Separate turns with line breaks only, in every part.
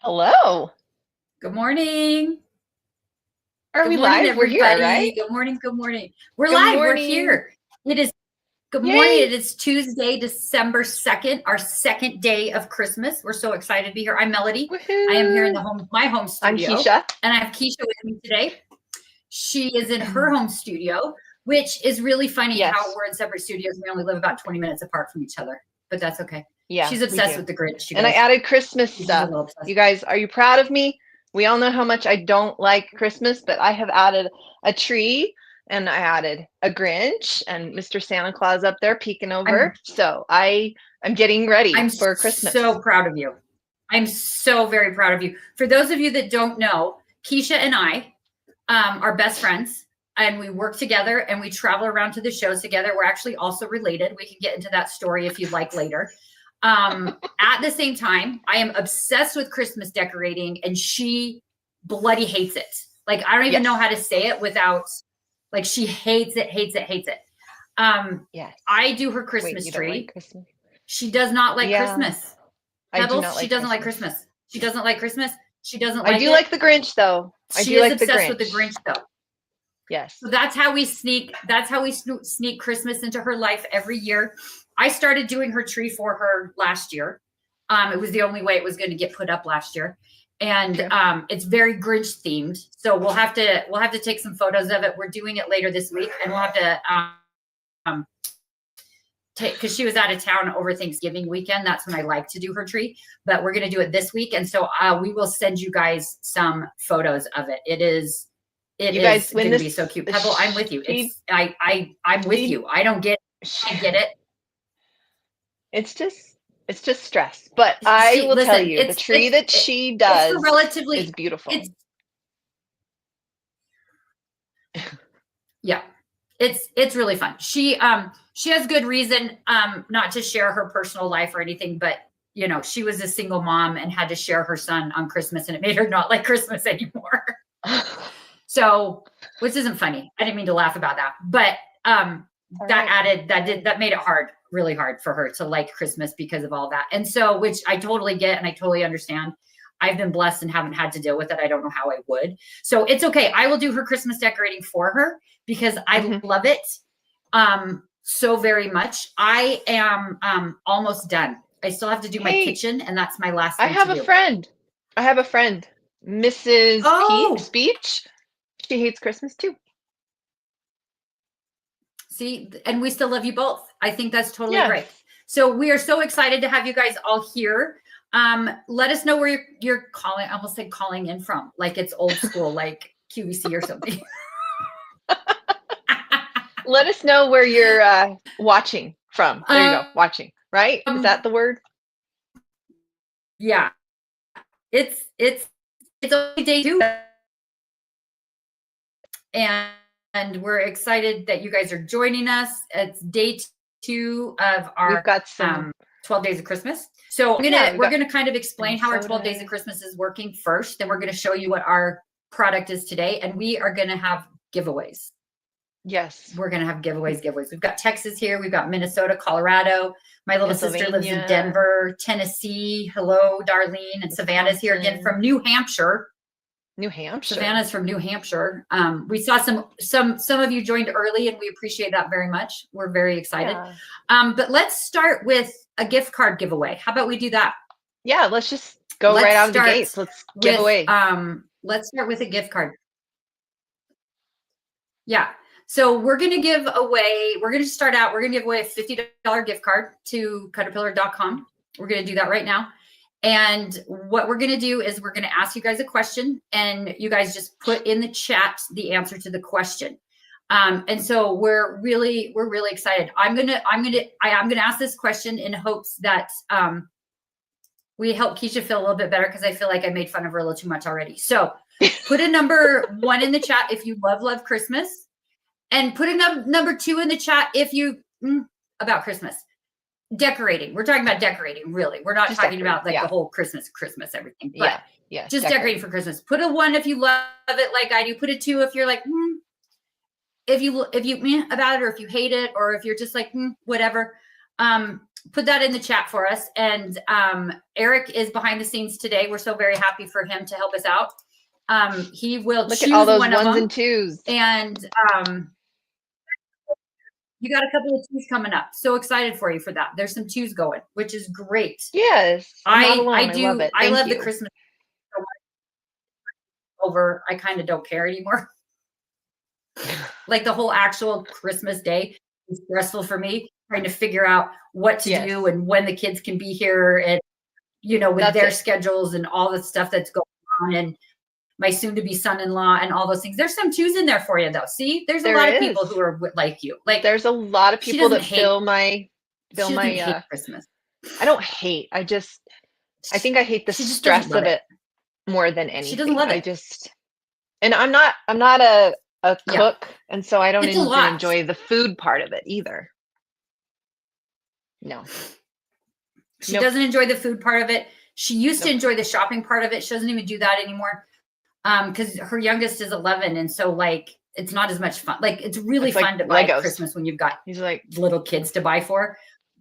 Hello.
Good morning.
Are
Good
we
morning,
live? We're here, right?
everybody. Good morning. Good morning. We're
Good
live. We're
morning.
here. It is good morning.
Yay.
It is Tuesday, December 2nd, our second day of Christmas. We're so excited to be here. I'm Melody. I am here in
Woohoo.
my home
I'm
studio,
Keisha.
and I have Keisha with me today. She is in her home studio, which is really funny how
Yes.
we're in separate studios. We only live about 20 minutes apart from each other, but that's okay.
Yeah,
She's
we
obsessed
do.
with the Grinch, you
And I
guys.
added Christmas
She's a
stuff.
little obsessed.
You guys, are you proud of me? We all know how much I don't like Christmas, but I have added a tree and I added a Grinch and Mr. Santa Claus up there peeking over. So I'm getting ready
I'm
for Christmas.
so proud of you. I'm so very proud of you. For those of you that don't know, Keisha and I are best friends, and we work together and we travel around to the shows together. We're actually also related. We can get into that story if you'd like later. At the same time, I am obsessed with Christmas decorating, and she bloody hates it. Like, I don't even know how to say it without, like, she hates it, hates it, hates it.
Yes.
I do her Christmas
Wait, you
tree.
don't like Christmas?
She does not like Christmas.
I do not
She
like
doesn't like
Christmas.
Christmas. She doesn't like Christmas. She doesn't
I
like
do
it.
like the Grinch though. I
She
do
is
like the
obsessed
Grinch.
with the Grinch though.
Yes.
So that's how we sneak Christmas into her life every year. I started doing her tree for her last year. It was the only way it was going to get put up last year. And it's very Grinch themed. So we'll have to take some photos of it. We're doing it later this week, and we'll have to because she was out of town over Thanksgiving weekend. That's when I like to do her tree, but we're going to do it this week. And so we will send you guys some photos of it. It is going to be so cute. Pebble, I'm with you. I'm with you. I don't get it. I get it.
It's just stress. But I will tell you, the tree that she does is beautiful.
Yeah. It's really fun. She has good reason not to share her personal life or anything, but you know, she was a single mom and had to share her son on Christmas, and it made her not like Christmas anymore. So, which isn't funny. I didn't mean to laugh about that, but that made it really hard for her to like Christmas because of all that. And so, which I totally get and I totally understand. I've been blessed and haven't had to deal with it. I don't know how I would. So it's okay. I will do her Christmas decorating for her because I love it so very much. I am almost done. I still have to do my kitchen, and that's my last thing
I have a friend. Mrs. Speech. She hates Christmas too.
See, and we still love you both. I think that's totally great. So we are so excited to have you guys all here. Let us know where you're calling. I almost said calling in from, like it's old school, like QVC or something.
Let us know where you're watching from. There you go, watching. Right? Is that the word?
Yeah, it's only day 2, and we're excited that you guys are joining us. It's day 2 of our
We've got some
12 days of Christmas. So we're gonna kind of explain how our 12 days of Christmas is working first. Then we're gonna show you what our product is today, and we are gonna have giveaways.
Yes,
we're gonna have giveaways. We've got Texas here. We've got Minnesota, Colorado. My little sister lives in Denver, Tennessee. Hello, Darlene. And Savannah's here again from New Hampshire. Savannah's from New Hampshire. We saw some of you joined early, and we appreciate that very much. We're very excited. But let's start with a gift card giveaway. How about we do that?
Yeah, let's just go right out of the gates. Let's give away.
Let's start with a gift card. Yeah. So we're going to give away, we're going to start out, we're going to give away a $50 gift card to CutterPillar.com. We're going to do that right now. And what we're going to do is we're going to ask you guys a question, and you guys just put in the chat the answer to the question. And so we're really excited. I'm going to ask this question in hopes that we help Keisha feel a little bit better, because I feel like I made fun of her a little too much already. So put a number 1 in the chat if you love Christmas. And put a number 2 in the chat if you about Christmas decorating. We're talking about decorating, really. We're not talking about like the whole Christmas everything, but just decorating for Christmas. Put a 1 if you love it, like I do. Put a 2 if you're like if you about it, or if you hate it, or if you're just like whatever. put that in the chat for us. And Eric is behind the scenes today. We're so very happy for him to help us out. He will
Look
choose
at all those
one of
ones
them.
and twos.
And you got a couple of twos coming up. So excited for you for that. There's some twos going, which is great.
Yes.
I
love it.
I love
you.
the Christmas so much. Over. I kind of don't care anymore. Like the whole actual Christmas day is stressful for me, trying to figure out what to do and when the kids can be here, and you know, with their schedules and all the stuff that's going on, and my soon-to-be son-in-law and all those things. There's some twos in there for you, though. See, there's a lot of people who are like you. Like,
there's a lot of people that fill my
Christmas.
I don't hate. I think I hate the stress of it more than anything.
She doesn't love it.
And I'm not a cook, and so I don't even enjoy the food part of it either. No.
She doesn't enjoy the food part of it. She used to enjoy the shopping part of it. She doesn't even do that anymore. Because her youngest is 11, and so like it's not as much fun. Like it's really fun to buy Christmas when you've got little kids to buy for.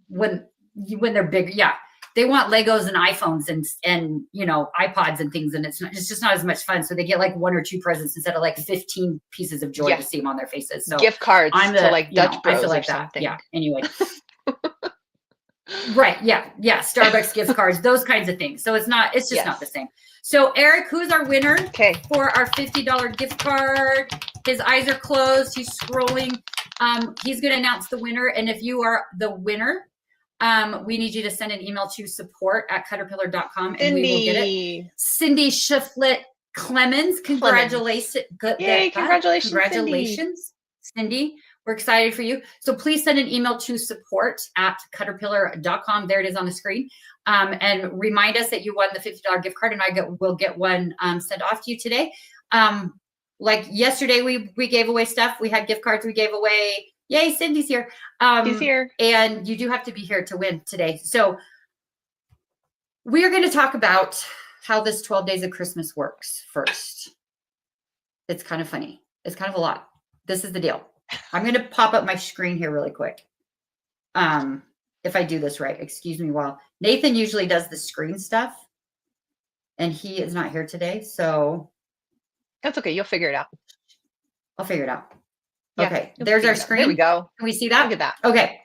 When they're big, they want Legos and iPhones and you know, iPods and things, and it's just not as much fun. So they get like 1 or 2 presents instead of like 15 pieces of joy to see them on their faces. So
gift cards to like Dutch Bros,
I feel like
or something.
Yeah. Anyway. Right. Yeah. Starbucks gift cards, those kinds of things. So it's just not the same. So Eric, who's our winner for our $50 gift card? His eyes are closed. He's scrolling. He's going to announce the winner. And if you are the winner, we need you to send an email to support@cutterpillar.com and we will get it. Cindy Shiflett Clemens, congratulations.
Yay, congratulations.
Congratulations, Cindy. We're excited for you. So please send an email to support@cutterpillar.com. There it is on the screen. And remind us that you won the $50 gift card, and we'll get one sent off to you today. Like yesterday, we gave away stuff. We had gift cards we gave away. Yay, Cindy's here.
She's here.
And you do have to be here to win today. So we are going to talk about how this 12 days of Christmas works first. It's kind of funny. It's kind of a lot. This is the deal. I'm going to pop up my screen here really quick. If I do this right, excuse me, while Nathan usually does the screen stuff and he is not here today. So
that's okay. You'll figure it out.
I'll figure it out. Yeah, okay. There's our screen.
There we go.
Can we see that?
Look at that.
Okay.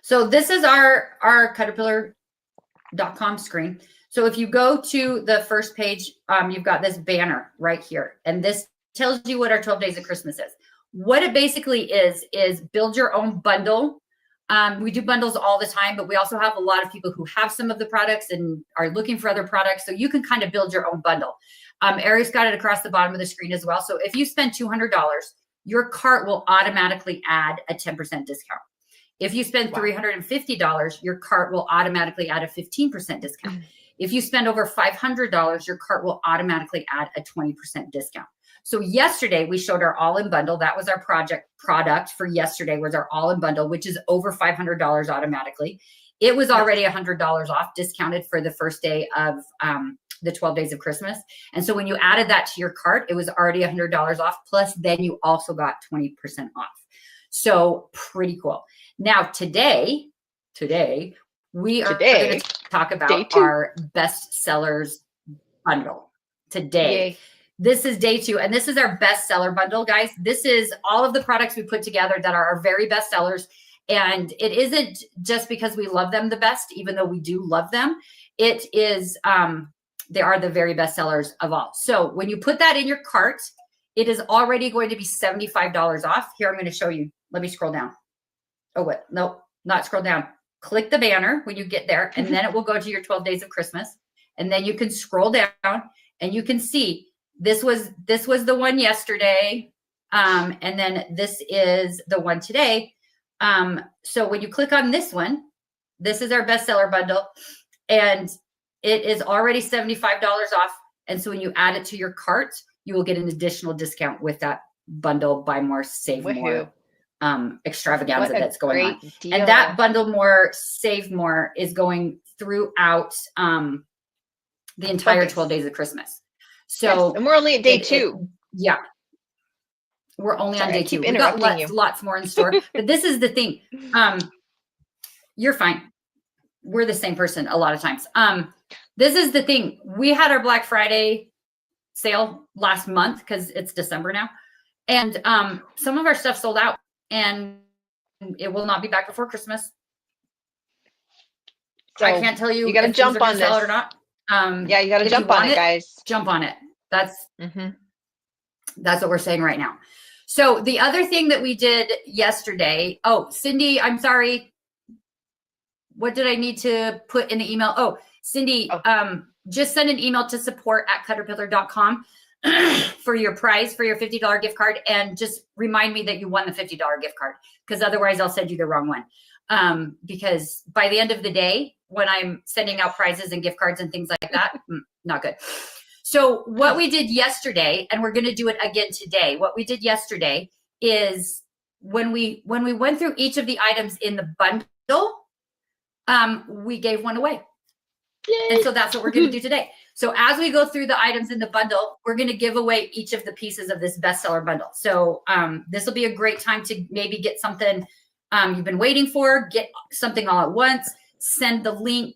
So this is our CutterPillar.com screen. So if you go to the first page, you've got this banner right here. And this tells you what our 12 days of Christmas is. What it basically is build your own bundle. We do bundles all the time, but we also have a lot of people who have some of the products and are looking for other products. So you can kind of build your own bundle. Eric's got it across the bottom of the screen as well. So if you spend $200, your cart will automatically add a 10% discount. If you spend $350, your cart will automatically add a 15% discount. If you spend over $500, your cart will automatically add a 20% discount. So yesterday we showed our all-in bundle. That was our product for yesterday was our all-in bundle, which is over $500 automatically. It was already $100 off, discounted for the first day of the 12 days of Christmas. And so when you added that to your cart, it was already $100 off. Plus then you also got 20% off. So pretty cool. Now today we are going to talk about our best sellers bundle today. Yay. This is day 2, and this is our best seller bundle, guys. This is all of the products we put together that are our very best sellers. And it isn't just because we love them the best, even though we do love them. It is, they are the very best sellers of all. So when you put that in your cart, it is already going to be $75 off. Here, I'm going to show you. Let me scroll down. Oh, wait, nope, not scroll down. Click the banner when you get there, and then it will go to your 12 days of Christmas. And then you can scroll down and you can see this was the one yesterday. And then this is the one today. So when you click on this one, this is our bestseller bundle, and it is already $75 off. And so when you add it to your cart, you will get an additional discount with that bundle, buy more, save more extravaganza that's going on. Deal. And that bundle more, save more is going throughout the entire 12 days of Christmas. So
yes, and we're only at day 2.
Yeah. We're only on day 2. We've got lots more in store. But this is the thing. You're fine. We're the same person a lot of times. This is the thing. We had our Black Friday sale last month because it's December now. And some of our stuff sold out and it will not be back before Christmas. So I can't tell you
got to jump on this
or not.
Yeah, you got to jump on it, guys.
Jump on it. That's what we're saying right now. So the other thing that we did yesterday, Cindy, I'm sorry. What did I need to put in the email? Oh, Cindy, just send an email to support@cutterpillar.com for your prize, for your $50 gift card. And just remind me that you won the $50 gift card, because otherwise I'll send you the wrong one. Because by the end of the day, when I'm sending out prizes and gift cards and things like that, not good. So what we did yesterday, and we're going to do it again today, what we did yesterday is when we went through each of the items in the bundle, we gave one away. Yay. And so that's what we're going to do today. So as we go through the items in the bundle, we're going to give away each of the pieces of this bestseller bundle. So this will be a great time to maybe get something you've been waiting for, get something all at once. Send the link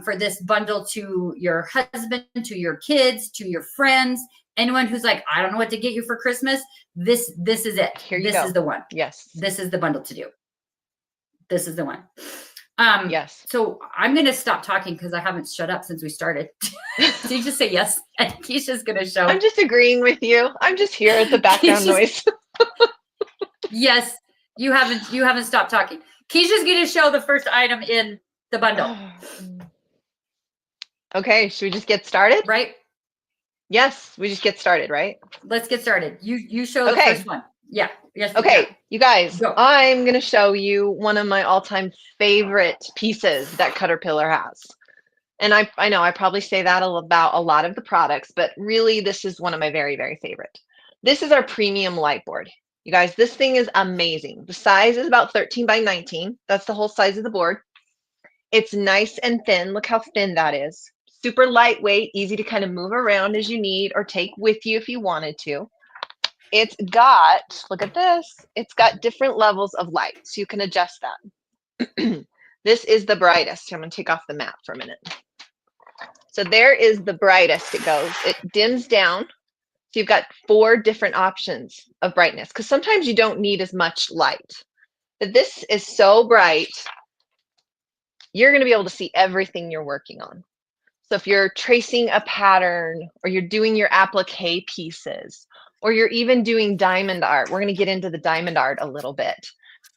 for this bundle to your husband, to your kids, to your friends, anyone who's like, I don't know what to get you for Christmas. This is it. This is the one.
Yes.
This is the bundle to do. This is the one.
Yes.
So I'm going to stop talking because I haven't shut up since we started. So you just say yes, and Keisha's going to show.
I'm just agreeing with you. I'm just here at the background noise.
Yes, you haven't stopped talking. Keisha's going to show the first item in the bundle.
Okay, should we just get started?
Right?
Yes, we just get started, right?
Let's get started. You show the first one. Yeah. Yes.
Okay, you guys,
Go.
I'm going to show you one of my all-time favorite pieces that CutterPillar has. And I know I probably say that about a lot of the products, but really this is one of my very, very favorite. This is our premium light board. You guys, this thing is amazing. The size is about 13 by 19. That's the whole size of the board. It's nice and thin. Look how thin that is. Super lightweight, easy to kind of move around as you need or take with you if you wanted to. It's got, look at this, it's got different levels of light, so you can adjust that. This is the brightest. I'm going to take off the map for a minute. So there is the brightest it goes. It dims down. So you've got 4 different options of brightness, because sometimes you don't need as much light. But this is so bright, you're going to be able to see everything you're working on. So if you're tracing a pattern, or you're doing your applique pieces, or you're even doing diamond art, we're going to get into the diamond art a little bit.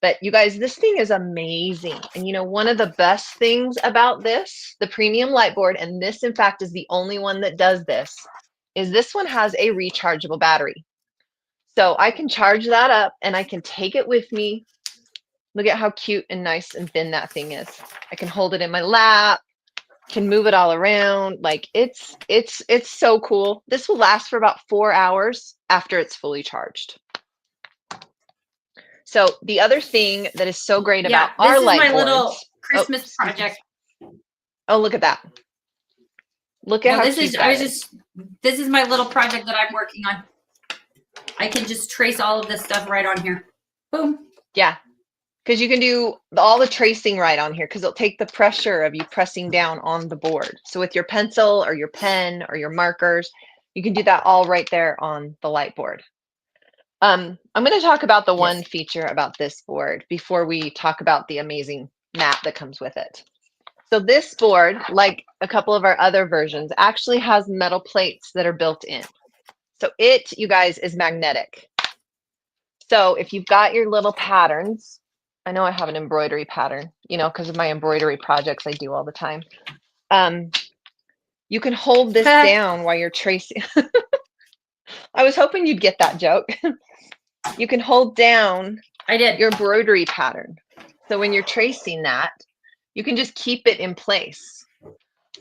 But you guys, this thing is amazing. And you know, one of the best things about this, the premium light board, and this in fact is the only one that does this, is this one has a rechargeable battery. So I can charge that up and I can take it with me. Look at how cute and nice and thin that thing is. I can hold it in my lap, can move it all around. Like it's so cool. This will last for about 4 hours after it's fully charged. So the other thing that is so great about our light boards.
This is my little Christmas project.
Oh, look at that. Look at how cute that is.
This is my little project that I'm working on. I can just trace all of this stuff right on here. Boom.
Yeah. Because you can do all the tracing right on here, because it'll take the pressure of you pressing down on the board. So with your pencil or your pen or your markers, you can do that all right there on the light board. I'm going to talk about the one feature about this board before we talk about the amazing mat that comes with it. So this board, like a couple of our other versions, actually has metal plates that are built in. So it, you guys, is magnetic. So if you've got your little patterns, I know I have an embroidery pattern, you know, because of my embroidery projects I do all the time. You can hold this down while you're tracing. I was hoping you'd get that joke. You can hold down your embroidery pattern. So when you're tracing that, you can just keep it in place.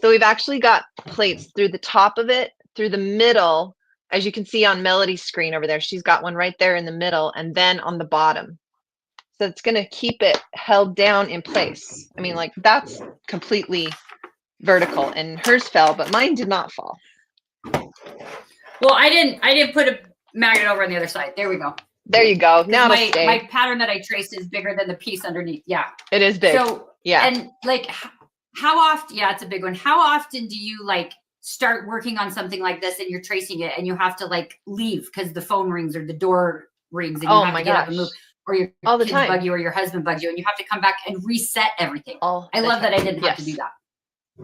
So we've actually got plates through the top of it, through the middle, as you can see on Melody's screen over there. She's got one right there in the middle, and then on the bottom. So it's going to keep it held down in place. I mean, like, that's completely vertical, and hers fell, but mine did not fall.
Well, I didn't put a magnet over on the other side. There we go.
There you go. Now
my pattern that I traced is bigger than the piece underneath. Yeah.
It is big.
So
Yeah.
And like, how often, yeah, it's a big one. How often do you like start working on something like this and you're tracing it and you have to like leave because the phone rings or the door rings and you
Oh
have
my
to get up and
gosh.
move, or your
All the
kids
time.
bug you or your husband bugs you and you have to come back and reset everything.
All
I
the
love
time.
that I didn't have to do
Yes.
that.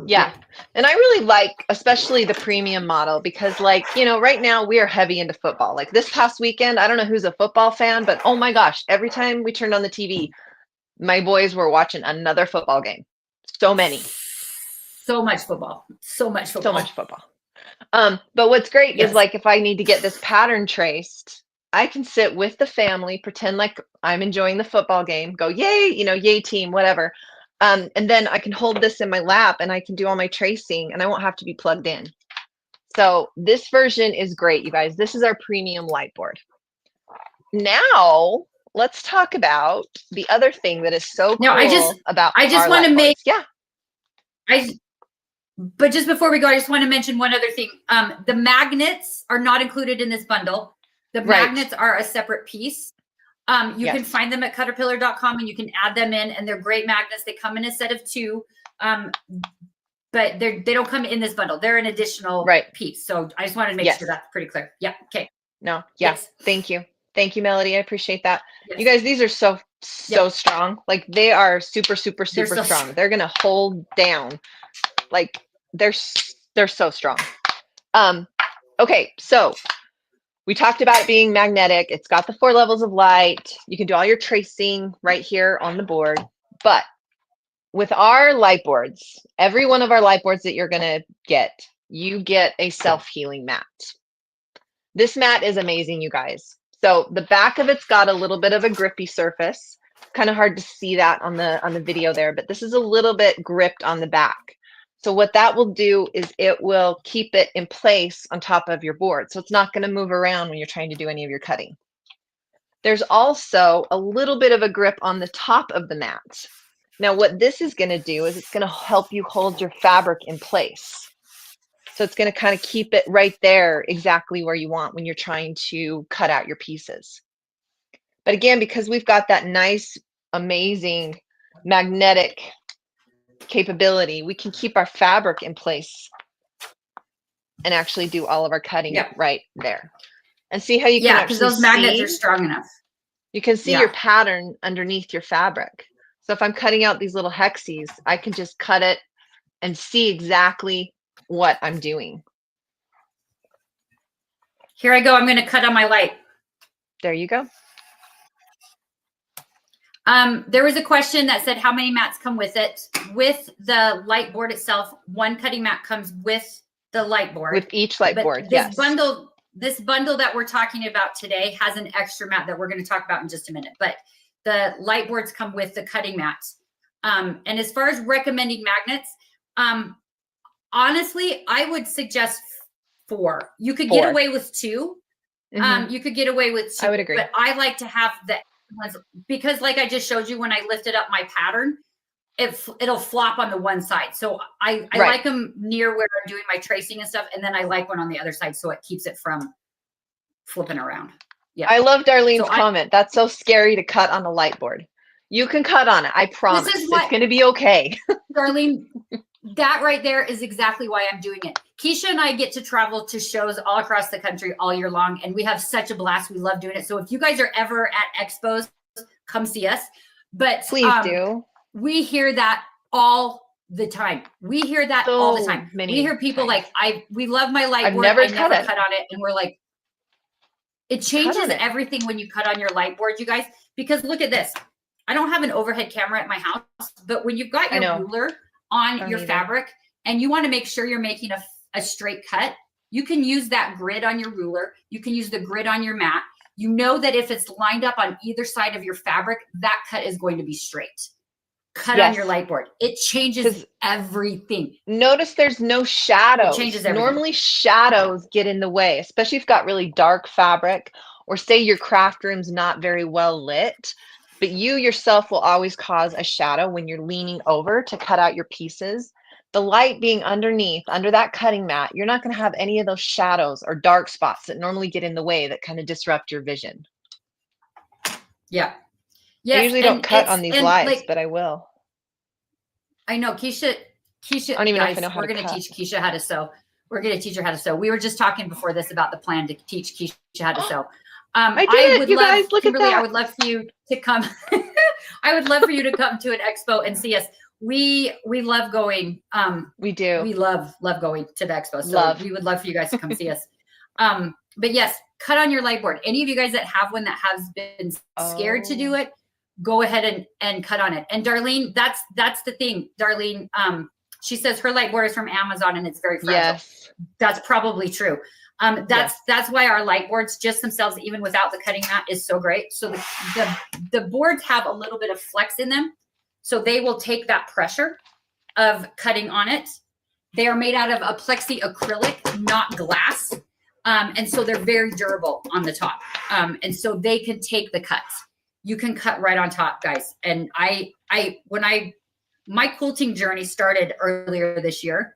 Yeah. And I really like, especially the premium model, because, like, you know, right now we are heavy into football. Like this past weekend, I don't know who's a football fan, but oh my gosh, every time we turned on the TV, my boys were watching another football game. So many.
So much football. So much
So
football.
much football. But what's great is,
Yes.
like, if I need to get this pattern traced, I can sit with the family, pretend like I'm enjoying the football game, go, yay, you know, yay team, whatever. And then I can hold this in my lap and I can do all my tracing and I won't have to be plugged in. So this version is great, you guys. This is our premium light board. Now let's talk about the other thing that is so
No,
cool about
I just
our
want
light
to make,
boards. Yeah.
but just before we go, I just want to mention one other thing. The magnets are not included in this bundle. The
Right.
magnets are a separate piece. You can
Yes.
find them at CutterPillar.com and you can add them in, and they're great magnets. They come in a set of 2, but they don't come in this bundle. They're an additional
Right.
piece. So I just wanted to make
Yes.
sure that's pretty clear. Yeah. Okay.
No. Yeah.
Yes.
Thank you. Thank you, Melody. I appreciate that.
Yes.
You guys, these are so
Yep.
strong. Like they are super
They're so
strong. They're gonna hold down. Like they're so strong. Okay, so we talked about it being magnetic. It's got the 4 levels of light. You can do all your tracing right here on the board. But with our light boards, every one of our light boards that you're gonna get, you get a self-healing mat. This mat is amazing, you guys. So the back of it's got a little bit of a grippy surface. Kind of hard to see that on the video there, but this is a little bit gripped on the back. So what that will do is it will keep it in place on top of your board. So it's not going to move around when you're trying to do any of your cutting. There's also a little bit of a grip on the top of the mat. Now what this is going to do is it's going to help you hold your fabric in place. So it's going to kind of keep it right there exactly where you want when you're trying to cut out your pieces. But again, because we've got that nice, amazing magnetic capability, we can keep our fabric in place and actually do all of our cutting right there. And see how you can actually
because those magnets are strong enough.
You can see your pattern underneath your fabric. So if I'm cutting out these little hexies, I can just cut it and see exactly what I'm doing.
Here I go. I'm going to cut on my light.
There you go.
There was a question that said how many mats come with it. With the light board itself, 1 cutting mat comes with the light board.
With each light board,
this bundle that we're talking about today has an extra mat that we're going to talk about in just a minute. But the light boards come with the cutting mats. And as far as recommending magnets, honestly, I would suggest 4. You could get away with 2. You could get away with 2.
I would agree.
But I like to have the ones because, like I just showed you, when I lifted up my pattern, it'll flop on the one side. So I like them near where I'm doing my tracing and stuff, and then I like one on the other side so it keeps it from flipping around. Yeah.
I love Darlene's comment. That's so scary to cut on a light board. You can cut on it. I promise. It's going to be okay.
Darlene, that right there is exactly why I'm doing it. Keisha and I get to travel to shows all across the country all year long, and we have such a blast. We love doing it. So if you guys are ever at expos, come see us. But
please do.
We hear that all the time. We hear that all the time. We hear people like, we love my light board. I never cut on it. And we're like, it changes everything when you cut on your light board, you guys, because look at this. I don't have an overhead camera at my house, but when you've got your ruler on your fabric and you want to make sure you're making a straight cut, you can use that grid on your ruler. You can use the grid on your mat. You know that if it's lined up on either side of your fabric, that cut is going to be straight. Cut on your light board. It changes everything.
Notice there's no shadows.
It changes everything.
Normally shadows get in the way, especially if you've got really dark fabric, or say your craft room's not very well lit, but you yourself will always cause a shadow when you're leaning over to cut out your pieces. The light being underneath, under that cutting mat, you're not going to have any of those shadows or dark spots that normally get in the way that kind of disrupt your vision.
Yeah. Yes,
I usually don't cut on these lives, but I will.
I know Keisha,
I don't even know if I
guys,
know how
we're
to
going to
cut.
teach Keisha how to sew. We're going to teach her how to sew. We were just talking before this about the plan to teach Keisha how to sew.
I did it, you guys. Look
Kimberly,
at that.
I would love for you to come. I would love for you to come to an expo and see us. We love going.
We do.
We love going to the expo. So we would love for you guys to come see us. But yes, cut on your light board. Any of you guys that have one that has been scared to do it, go ahead and cut on it. And Darlene, that's the thing. Darlene, she says her light board is from Amazon and it's very fragile.
Yes.
That's probably true. That's why our light boards just themselves, even without the cutting mat, is so great. So the boards have a little bit of flex in them. So they will take that pressure of cutting on it. They are made out of a plexi acrylic, not glass. And so they're very durable on the top. And so they can take the cuts. You can cut right on top, guys. And my quilting journey started earlier this year.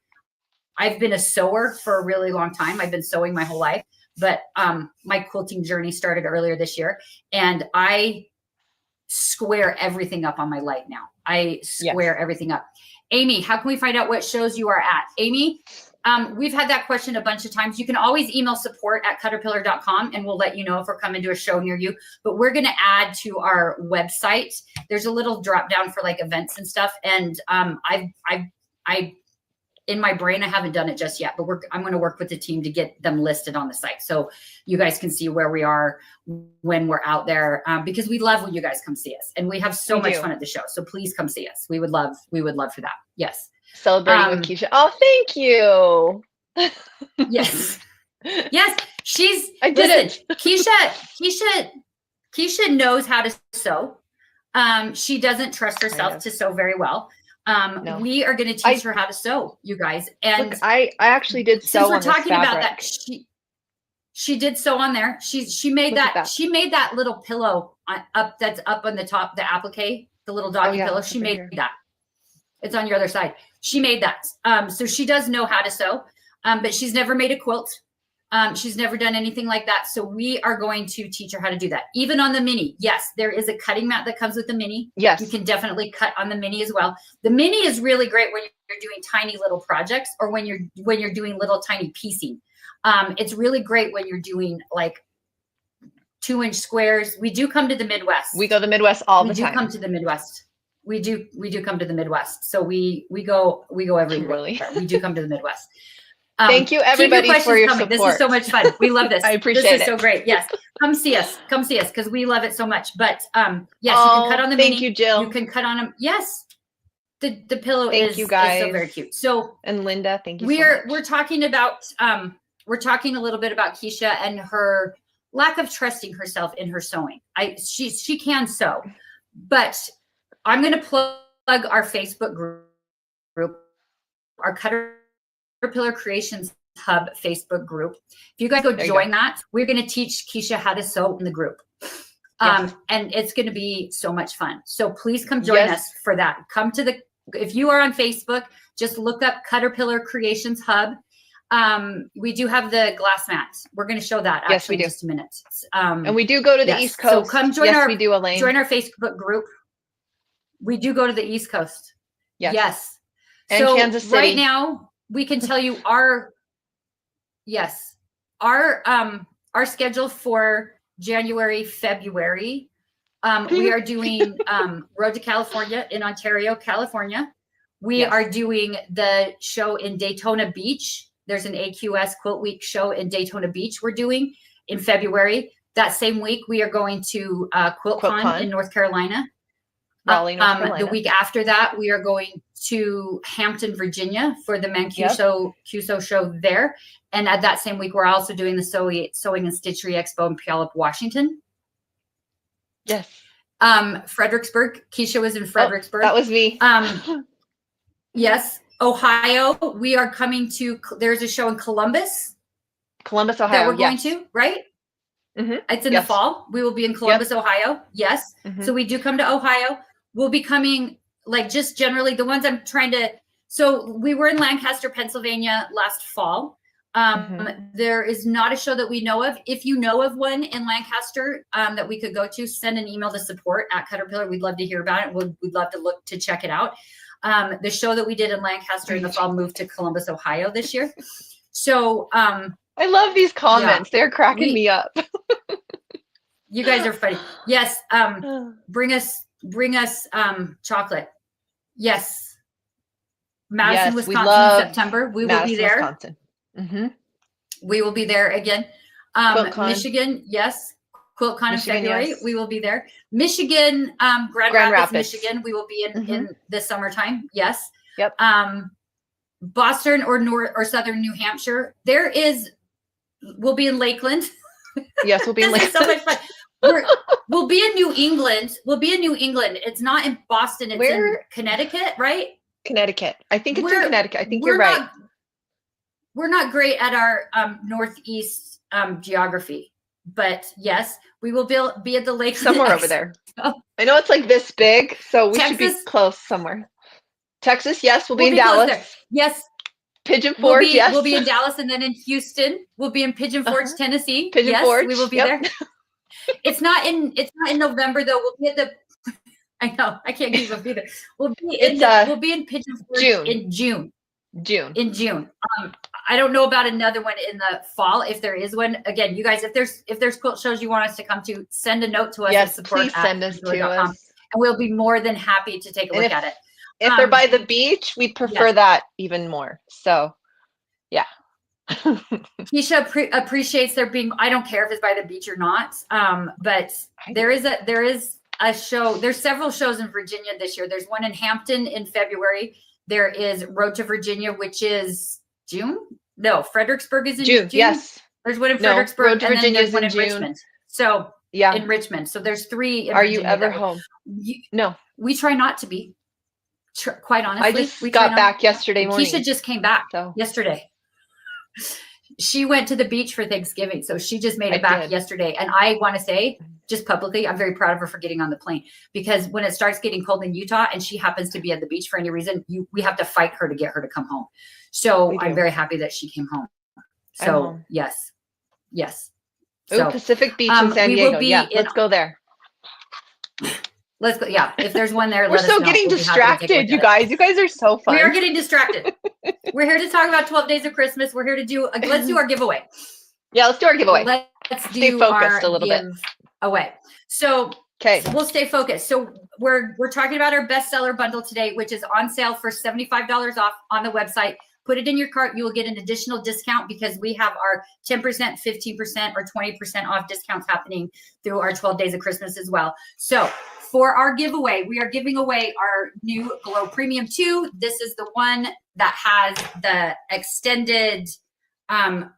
I've been a sewer for a really long time. I've been sewing my whole life, but my quilting journey started earlier this year, and I square everything up on my light now. I square everything up. Amy, how can we find out what shows you are at? Amy, we've had that question a bunch of times. You can always email support@CutterPillar.com and we'll let you know if we're coming to a show near you. But we're going to add to our website. There's a little drop down for like events and stuff. And I in my brain, I haven't done it just yet, but I'm going to work with the team to get them listed on the site. So you guys can see where we are when we're out there, because we love when you guys come see us and we have so much fun at the show. So please come see us. We would love for that. Yes.
Celebrating with Keisha. Oh, thank you.
Yes. Yes.
I did it.
Keisha knows how to sew. She doesn't trust herself to sew very well. No. We are going to teach her how to sew, you guys. And
look, I actually did sew.
Since we're talking about that, she did sew on there. She made that. She made that little pillow that's up on the top, the applique, the little doggy pillow. She made that. It's on your other side. She made that. So she does know how to sew, but she's never made a quilt. She's never done anything like that. So we are going to teach her how to do that. Even on the mini. Yes, there is a cutting mat that comes with the mini.
Yes.
You can definitely cut on the mini as well. The mini is really great when you're doing tiny little projects or when you're doing little tiny piecing. It's really great when you're doing like 2-inch squares. We do come to the Midwest.
We go to the Midwest all the time.
We do come to the Midwest. We do come to the Midwest. So we go everywhere. We do come to the Midwest.
Thank you, everybody, for your support.
This is so much fun. We love this.
I appreciate it.
This is so great. Yes. Come see us because we love it so much. But yes, you can cut on the mini.
Thank you, Jill.
You can cut on them. Yes. The pillow
is so
very cute. So
and Linda, thank you.
We're talking about we're talking a little bit about Keisha and her lack of trusting herself in her sewing. She can sew, but I'm going to plug our Facebook group, our CutterPillar Creations Hub Facebook group. If you guys go join that, we're going to teach Keisha how to sew in the group. And it's going to be so much fun. So please come join us for that. If you are on Facebook, just look up CutterPillar Creations Hub. We do have the glass mats. We're going to show that actually in just a minute.
And we do go to the East Coast.
So come join
we do, Elaine.
Join our Facebook group. We do go to the East Coast. Yes.
And
so
Kansas City.
Right now we can tell you our schedule for January, February. We are doing Road to California in Ontario, California. We are doing the show in Daytona Beach. There's an AQS Quilt Week show in Daytona Beach we're doing in February. That same week, we are going to QuiltCon in North Carolina.
Raleigh, North Carolina.
The week after that, we are going to Hampton, Virginia for the Mancuso show there. And at that same week, we're also doing the Sewing and Stitchery Expo in Puyallup, Washington.
Yes.
Fredericksburg. Keisha was in Fredericksburg.
That was me.
Yes. Ohio. We are coming to, there's a show in Columbus,
Ohio.
That we're going to, right?
Mm-hmm.
It's in the fall. We will be in Columbus, Ohio. Yes. Mm-hmm. So we do come to Ohio. We'll be coming like just generally the ones I'm trying to. So we were in Lancaster, Pennsylvania last fall. There is not a show that we know of. If you know of one in Lancaster that we could go to, send an email to support@CutterPillar. We'd love to hear about it. We'd love to look to check it out. The show that we did in Lancaster in the fall moved to Columbus, Ohio this year. So
I love these comments. They're cracking me up.
You guys are funny. Yes. Bring us chocolate. Yes. Madison, Wisconsin in September. We will be there.
Wisconsin. Mm-hmm.
We will be there again. Michigan, yes. QuiltCon in February. Yes. We will be there. Michigan, Grand Rapids, Michigan. We will be in the summertime. Yes.
Yep.
Boston or Southern New Hampshire. We'll be in Lakeland.
Yes, we'll be in Lakeland.
So much fun. We'll be in New England. It's not in Boston. It's in Connecticut, right?
Connecticut. I think it's in Connecticut. I think you're right.
We're not great at our Northeast geography, but yes, we will be at the lake
somewhere over there. I know it's like this big, so we should be close somewhere. Texas, yes, we'll be in Dallas.
Yes.
Pigeon Forge, yes.
We'll be in Dallas, and then in Houston. We'll be in Pigeon Forge, Tennessee.
Pigeon Forge.
We will be there. It's not in November though. We'll be at the. I know I can't keep up either. We'll be in Pigeon Forge in June. In June. I don't know about another one in the fall. If there is one, again, you guys, if there's quilt shows you want us to come to, send a note to us.
Yes, please send us to us,
and we'll be more than happy to take a look at it.
If they're by the beach, we prefer that even more. So, yeah.
Keisha appreciates there being. I don't care if it's by the beach or not. But there is a show. There's several shows in Virginia this year. There's one in Hampton in February. There is Road to Virginia, which is June. No, Fredericksburg is in June.
Yes.
There's one in Fredericksburg,
and then
there's one in Richmond. So in Richmond. So there's 3.
Are you ever home? No.
We try not to be. Quite honestly,
I just got back yesterday morning.
Keisha just came back yesterday. She went to the beach for Thanksgiving, so she just made it back yesterday. And I want to say, just publicly, I'm very proud of her for getting on the plane, because when it starts getting cold in Utah and she happens to be at the beach for any reason, we have to fight her to get her to come home. So I'm very happy that she came home. So yes.
So Pacific Beach in San Diego. Let's go there.
Let's go. Yeah, if there's one there,
we're so getting distracted, you guys. You guys are so fun.
We are getting distracted. We're here to talk about 12 Days of Christmas. We're here to let's do our giveaway.
Yeah, let's do our giveaway.
Let's
stay focused a little bit.
Away. So we'll stay focused. So we're talking about our bestseller bundle today, which is on sale for $75 off on the website. Put it in your cart. You will get an additional discount because we have our 10%, 15%, or 20% off discounts happening through our 12 Days of Christmas as well. So for our giveaway, we are giving away our new Glow Premium 2. This is the one that has the extended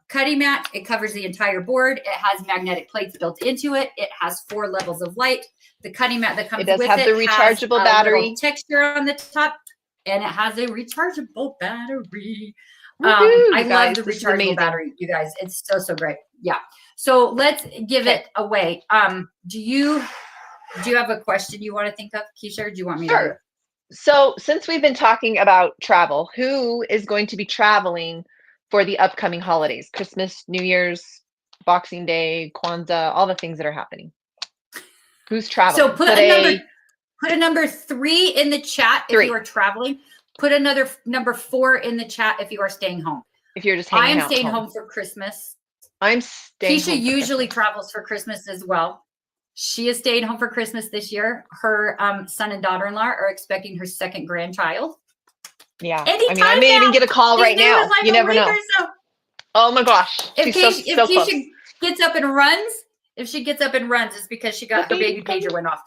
cutting mat. It covers the entire board. It has magnetic plates built into it. It has 4 levels of light. The cutting mat that comes with it
has the rechargeable battery
texture on the top, and it has a rechargeable battery. I love the rechargeable battery, you guys. It's so great. Yeah. So let's give it away. Do you have a question you want to think of, Keisha, or do you want me to?
So since we've been talking about travel, who is going to be traveling for the upcoming holidays? Christmas, New Year's, Boxing Day, Kwanzaa, all the things that are happening. Who's traveling?
So put a number 3 in the chat if you are traveling. Put another number 4 in the chat if you are staying home.
If you're just hanging out.
I'm staying home for Christmas.
I'm staying
Keisha usually travels for Christmas as well. She is staying home for Christmas this year. Her son and daughter-in-law are expecting her 2nd grandchild.
Yeah. I may even get a call right now. You never know. Oh my gosh.
If Keisha gets up and runs, it's because she got her baby pager went off.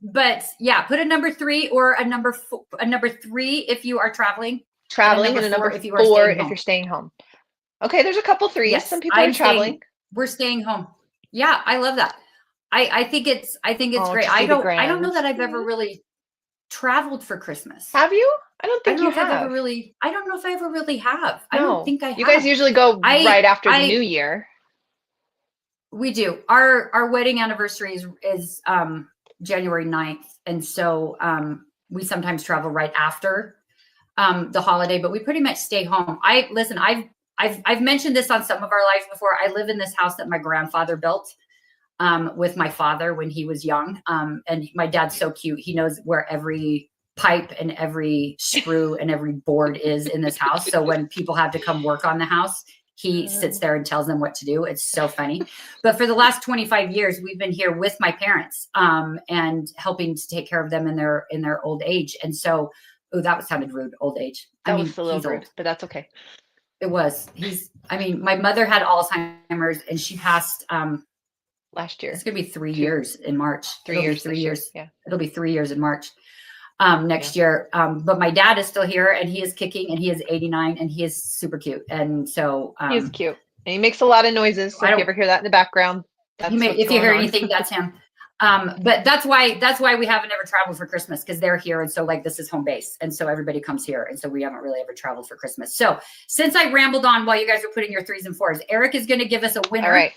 But yeah, put a number 3 or a number 3 if you are traveling.
And a number 4 if you're staying home. Okay, there's a couple 3s.
Yes,
some people are traveling.
We're staying home. Yeah, I love that. I think it's great. I don't know that I've ever really traveled for Christmas.
Have you? I don't think you have.
I don't know if I ever really have. I don't think I have.
You guys usually go right after the new year.
We do. Our wedding anniversary is January 9th. And so we sometimes travel right after the holiday, but we pretty much stay home. I've mentioned this on some of our lives before. I live in this house that my grandfather built with my father when he was young. And my dad's so cute. He knows where every pipe and every screw and every board is in this house. So when people have to come work on the house, he sits there and tells them what to do. It's so funny. But for the last 25 years, we've been here with my parents and helping to take care of them in their old age. And so, oh, that sounded rude, old age.
That was a little rude, but that's okay.
It was. My mother had Alzheimer's and she passed
last year.
It's going to be 3 years in March.
3 years.
3 years.
Yeah.
It'll be 3 years in March next year. But my dad is still here and he is kicking and he is 89 and he is super cute. And so
he is cute. And he makes a lot of noises. So if you ever hear that in the background,
if you hear anything, that's him. But that's why we haven't ever traveled for Christmas, because they're here. And so like, this is home base. And so everybody comes here. And so we haven't really ever traveled for Christmas. So since I rambled on while you guys are putting your 3s and 4s, Eric is going to give us a winner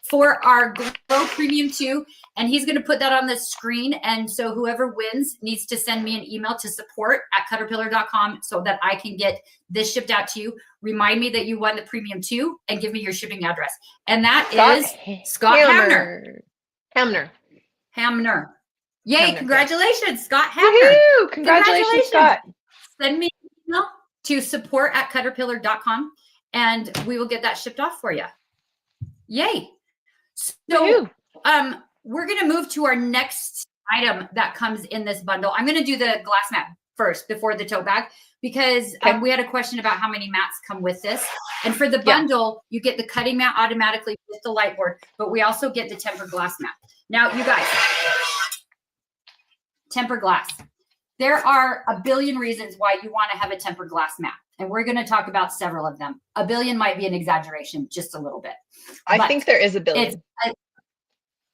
for our Glow Premium 2. And he's going to put that on the screen. And so whoever wins needs to send me an email to support@CutterPillar.com so that I can get this shipped out to you. Remind me that you won the Premium 2 and give me your shipping address. And that is Scott Hamner. Yay, Hamner. Congratulations, Scott Hamner.
Woohoo! Congratulations, Scott.
Send me an email to support@CutterPillar.com and we will get that shipped off for you. Yay. So we're going to move to our next item that comes in this bundle. I'm going to do the glass mat first before the tote bag, because we had a question about how many mats come with this. And for the bundle, you get the cutting mat automatically with the light board, but we also get the tempered glass mat. Now, you guys, tempered glass. There are a billion reasons why you want to have a tempered glass mat. And we're going to talk about several of them. A billion might be an exaggeration, just a little bit.
I think there is a billion.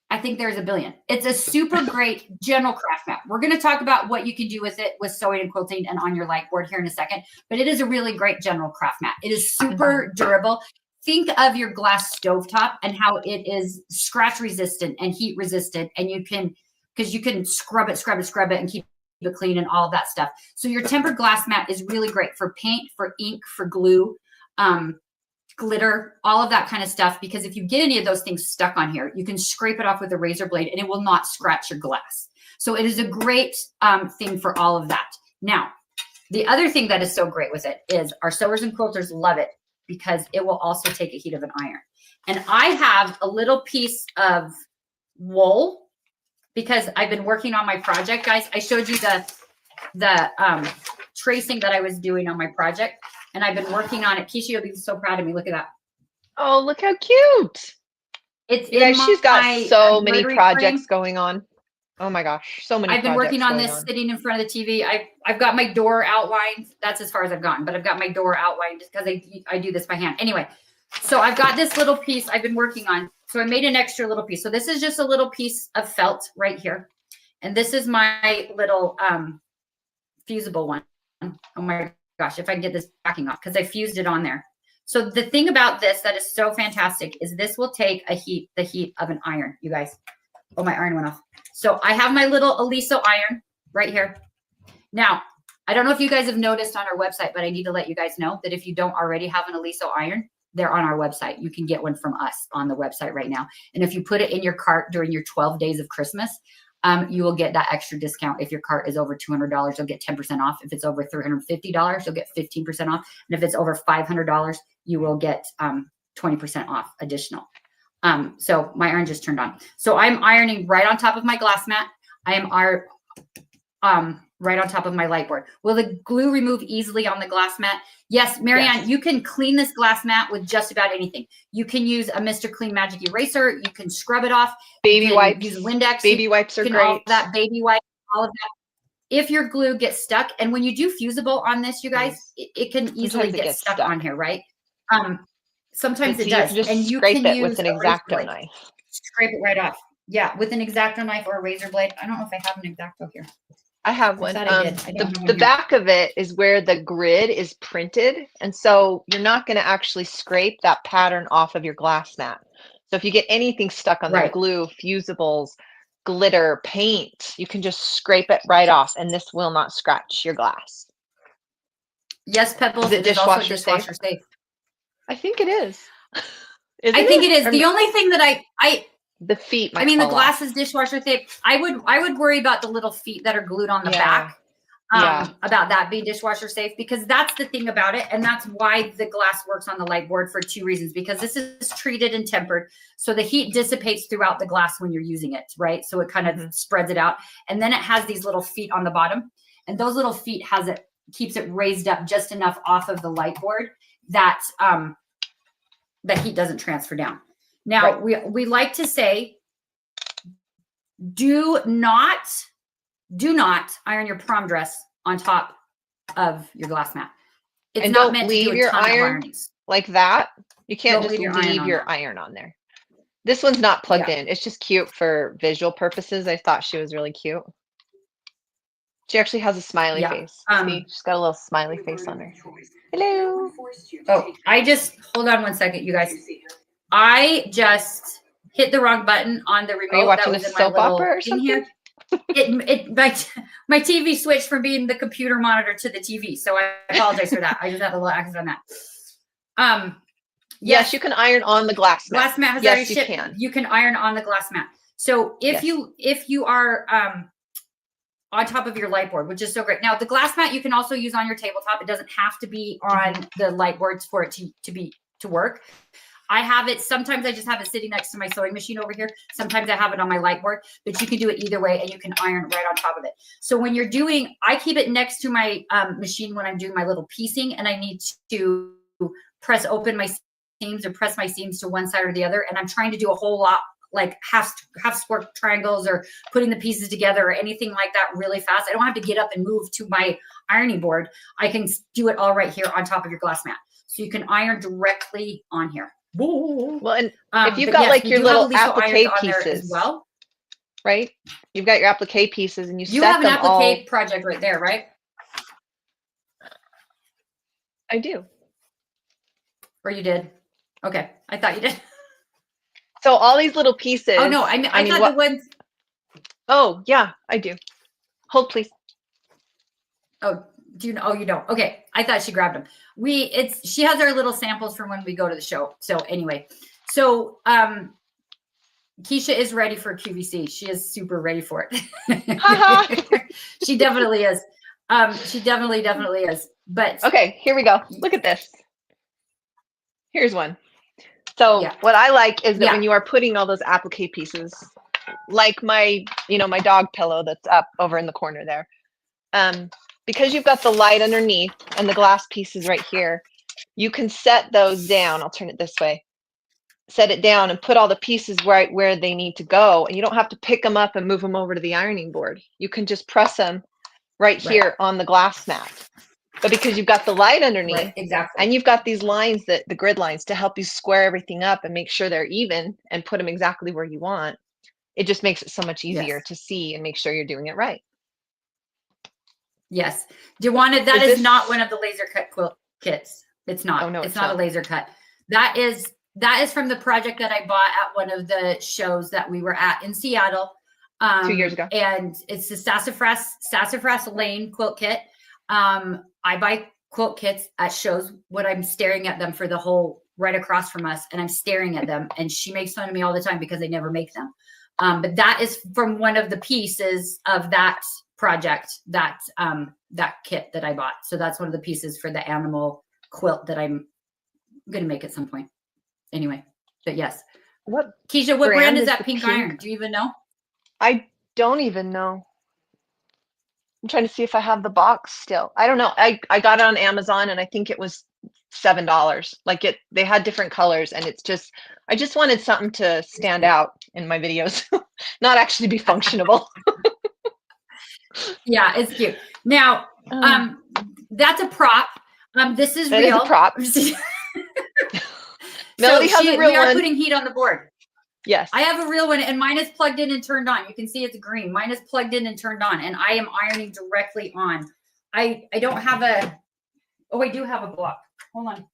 I think there's a billion. It's a super great general craft mat. We're going to talk about what you can do with it with sewing and quilting and on your light board here in a second. But it is a really great general craft mat. It is super durable. Think of your glass stovetop and how it is scratch resistant and heat resistant. And you can scrub it and keep it clean and all of that stuff. So your tempered glass mat is really great for paint, for ink, for glue, glitter, all of that kind of stuff. Because if you get any of those things stuck on here, you can scrape it off with a razor blade and it will not scratch your glass. So it is a great thing for all of that. Now, the other thing that is so great with it is our sewers and quilters love it because it will also take a heat of an iron. And I have a little piece of wool because I've been working on my project, guys. I showed you the tracing that I was doing on my project, and I've been working on it. Keisha, you'll be so proud of me. Look at that.
Oh, look how cute. She's got so many projects going on. Oh my gosh, so many.
I've been working on this sitting in front of the TV. I've got my door outlined. That's as far as I've gotten, but I've got my door outlined just because I do this by hand. Anyway, so I've got this little piece I've been working on. So I made an extra little piece. So this is just a little piece of felt right here. And this is my little fusible one. Oh my gosh, if I can get this backing off, because I fused it on there. So the thing about this that is so fantastic is this will take the heat of an iron, you guys. Oh, my iron went off. So I have my little Aliso iron right here. Now, I don't know if you guys have noticed on our website, but I need to let you guys know that if you don't already have an Aliso iron, they're on our website. You can get one from us on the website right now. And if you put it in your cart during your 12 days of Christmas, you will get that extra discount. If your cart is over $200, you'll get 10% off. If it's over $350, you'll get 15% off. And if it's over $500, you will get 20% off additional. So my iron just turned on. So I'm ironing right on top of my glass mat. I am right on top of my light board. Will the glue remove easily on the glass mat? Yes, Marianne, you can clean this glass mat with just about anything. You can use a Mr. Clean Magic eraser. You can scrub it off.
Baby wipes.
Use Windex.
Baby wipes are great.
All that baby wipe, all of that. If your glue gets stuck, and when you do fusible on this, you guys, it can easily get stuck on here, right? Sometimes it does.
Just
and you
scrape
can
it
use
with an X-Acto knife.
Scrape it right off. Yeah, with an X-Acto knife or a razor blade. I don't know if I have an X-Acto here.
I have one. The back of it is where the grid is printed. And so you're not going to actually scrape that pattern off of your glass mat. So if you get anything stuck on the glue, fusibles, glitter, paint, you can just scrape it right off and this will not scratch your glass.
Yes, Pebbles, it is also dishwasher safe.
I think it is.
I think it is. The only thing that
the feet.
I mean, the glass is dishwasher safe. I would worry about the little feet that are glued on the back. about that being dishwasher safe, because that's the thing about it. And that's why the glass works on the light board for 2 reasons, because this is treated and tempered. So the heat dissipates throughout the glass when you're using it, right? So it kind of spreads it out. And then it has these little feet on the bottom, and those little feet keeps it raised up just enough off of the light board that the heat doesn't transfer down. Now, we like to say, do not iron your prom dress on top of your glass mat. It's
and
not
don't
meant
leave
to do a
your
ton of
iron
ironings.
like that. You can't
Don't
just
leave
your iron on there. This one's not plugged in. It's just cute for visual purposes. I thought she was really cute. She actually has a smiley face. See, she's got a little smiley face on her. Hello.
Oh, hold on one second, you guys. I just hit the wrong button on the remote.
Are you watching a soap opera or something?
Here. My TV switched from being the computer monitor to the TV, so I apologize for that. I just had a little accident on that.
Yes, you can iron on the glass mat.
Glass mat has already shipped. You can iron on the glass mat. So if you are on top of your light board, which is so great. Now the glass mat you can also use on your tabletop. It doesn't have to be on the light boards for it to work. I have it. Sometimes I just have it sitting next to my sewing machine over here. Sometimes I have it on my light board, but you can do it either way, and you can iron right on top of it. So when you're doing, I keep it next to my machine when I'm doing my little piecing, and I need to press open my seams or press my seams to one side or the other. And I'm trying to do a whole lot, like half square triangles or putting the pieces together or anything like that really fast. I don't have to get up and move to my ironing board. I can do it all right here on top of your glass mat. So you can iron directly on here.
Well, and if you've got like your little applique pieces
as well,
right? You've got your applique pieces, and you
have an applique project right there, right?
I do.
Or you did? Okay, I thought you did.
So all these little pieces.
Oh no, I thought the ones.
Oh yeah, I do. Hold please.
Oh, do you know? Oh, you don't. Okay, I thought she grabbed them. She has our little samples from when we go to the show. So anyway, Keisha is ready for QVC. She is super ready for it. She definitely is. She definitely is. But
okay, here we go. Look at this. Here's one. So what I like is that when you are putting all those applique pieces, like my dog pillow that's up over in the corner there, because you've got the light underneath and the glass pieces right here, you can set those down. I'll turn it this way. Set it down and put all the pieces right where they need to go. And you don't have to pick them up and move them over to the ironing board. You can just press them right here on the glass mat. But because you've got the light underneath, and you've got these lines, the grid lines, to help you square everything up and make sure they're even and put them exactly where you want, it just makes it so much easier to see and make sure you're doing it right.
Yes. Do you want it? That is not one of the laser cut quilt kits. It's not.
Oh, no,
it's not a laser cut. That is from the project that I bought at one of the shows that we were at in Seattle
2 years ago.
And it's the Sassafras Lane quilt kit. I buy quilt kits at shows when I'm staring at them for the whole right across from us, and I'm staring at them, and she makes fun of me all the time because I never make them. But that is from one of the pieces of that project, that kit that I bought. So that's one of the pieces for the animal quilt that I'm going to make at some point. Anyway, but yes. Keisha, what brand is that pink iron? Do you even know?
I don't even know. I'm trying to see if I have the box still. I don't know. I got it on Amazon, and I think it was $7. Like they had different colors, and I just wanted something to stand out in my videos, not actually be functional.
Yeah, it's cute. Now, that's a prop. This is real.
That is a prop. Melody has a real one.
We are putting heat on the board.
Yes.
I have a real one, and mine is plugged in and turned on. You can see it's green. Mine is plugged in and turned on, and I am ironing directly on. I don't have I do have a block. Hold on.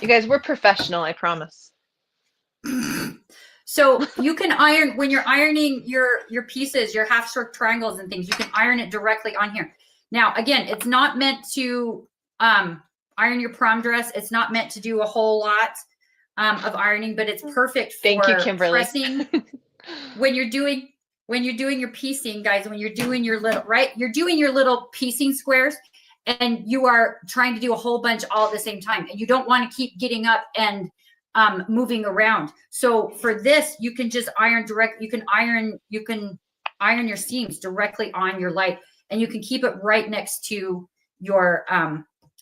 You guys, we're professional, I promise.
So you can iron, when you're ironing your pieces, your half stroke triangles and things, you can iron it directly on here. Now, again, it's not meant to iron your prom dress. It's not meant to do a whole lot of ironing, but it's perfect for
Thank you, Kimberly.
pressing when you're doing when you're doing your piecing, guys, when you're doing your little, you're doing your little piecing squares and you are trying to do a whole bunch all at the same time. And you don't want to keep getting up and moving around. So for this, you can just iron direct. You can iron your seams directly on your light, and you can keep it right next to your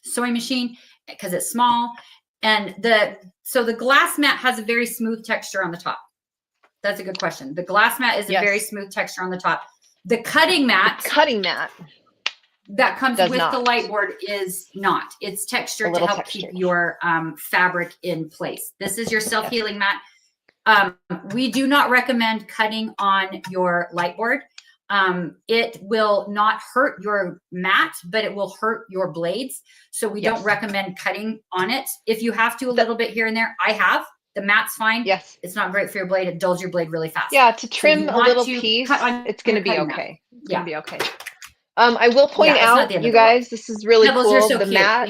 sewing machine because it's small. And so the glass mat has a very smooth texture on the top. That's a good question. The glass mat is a very smooth texture on the top. The cutting mat that comes with the light board is not. It's textured to help keep your fabric in place. This is your self-healing mat. We do not recommend cutting on your light board. It will not hurt your mat, but it will hurt your blades. So we don't recommend cutting on it. If you have to a little bit here and there, I have. The mat's fine. Yes. It's not great for your blade. It dulls your blade really fast.
Yeah, to trim a little piece, it's going to be okay. It's going to be okay. I will point out, you guys, this is really cool. The mat,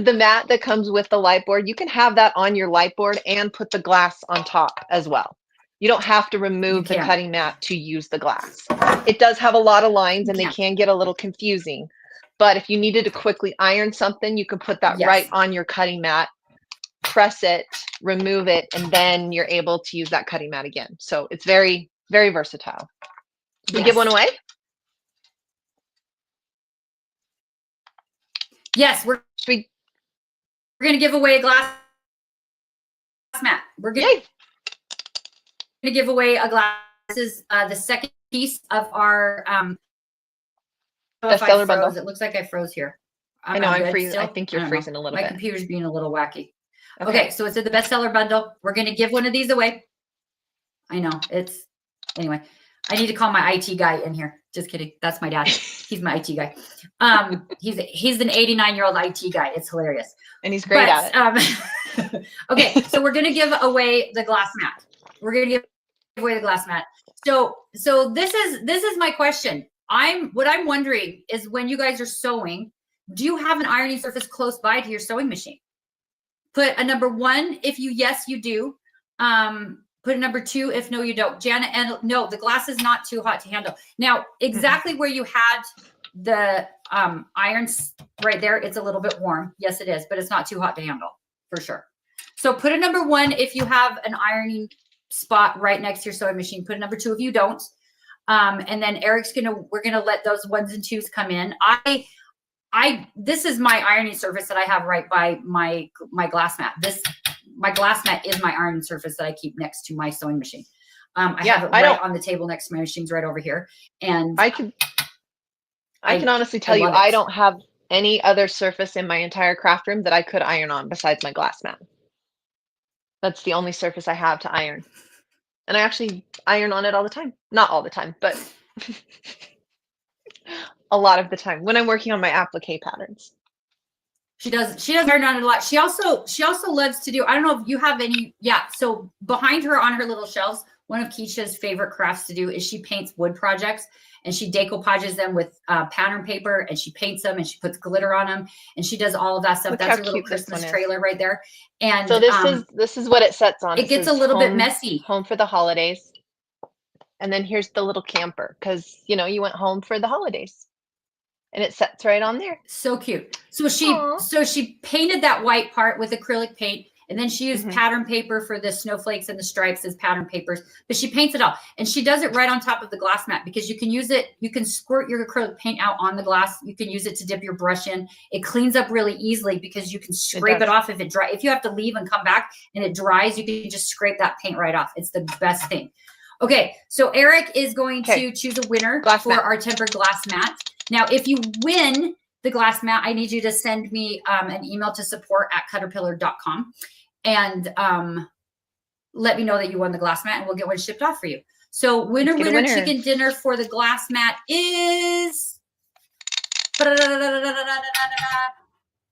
the mat that comes with the light board, you can have that on your light board and put the glass on top as well. You don't have to remove the cutting mat to use the glass. It does have a lot of lines and they can get a little confusing. But if you needed to quickly iron something, you can put that right on your cutting mat, press it, remove it, and then you're able to use that cutting mat again. So it's very, very versatile. Did we give one away?
Yes, we're going to give away a glass mat. We're going to give away a glass. This is the second piece of our bestseller bundle. It looks like I froze here.
I know I'm freezing. I think you're freezing a little bit.
My computer's being a little wacky. Okay, so it's in the bestseller bundle. We're going to give one of these away. I know anyway, I need to call my IT guy in here. Just kidding. That's my dad. He's my IT guy. He's an 89-year-old IT guy. It's hilarious.
And he's great at
it. Okay, so we're going to give away the glass mat. We're going to give away the glass mat. So this is my question. What I'm wondering is when you guys are sewing, do you have an ironing surface close by to your sewing machine? Put a number 1 if yes, you do. Put a number 2 if no, you don't. Janet, and no, the glass is not too hot to handle. Now, exactly where you had the irons right there, it's a little bit warm. Yes, it is, but it's not too hot to handle for sure. So put a number 1 if you have an ironing spot right next to your sewing machine. Put a number 2 if you don't. And then we're gonna let those 1s and 2s come in. This is my ironing surface that I have right by my glass mat. My glass mat is my ironing surface that I keep next to my sewing machine. I have it right on the table next to my machines right over here. And
I can honestly tell you, I don't have any other surface in my entire craft room that I could iron on besides my glass mat. That's the only surface I have to iron. And I actually iron on it all the time. Not all the time, but a lot of the time when I'm working on my applique patterns.
She does iron on it a lot. She also loves to do, I don't know if you have any, so behind her on her little shelves, one of Keisha's favorite crafts to do is she paints wood projects and she decoupages them with pattern paper and she paints them and she puts glitter on them and she does all of that stuff. That's her little Christmas trailer right there. And
so this is what it sets on.
It gets a little bit messy.
Home for the holidays. And then here's the little camper because, you went home for the holidays. And it sets right on there.
So cute. So she painted that white part with acrylic paint, and then she used pattern paper for the snowflakes and the stripes as pattern papers. But she paints it all, and she does it right on top of the glass mat because you can use it. You can squirt your acrylic paint out on the glass. You can use it to dip your brush in. It cleans up really easily because you can scrape it off if it dries. If you have to leave and come back and it dries, you can just scrape that paint right off. It's the best thing. Okay, so Eric is going to choose a winner for our tempered glass mat. Now, if you win the glass mat, I need you to send me an email to support@CutterPillar.com and let me know that you won the glass mat and we'll get one shipped off for you. So winner chicken dinner for the glass mat is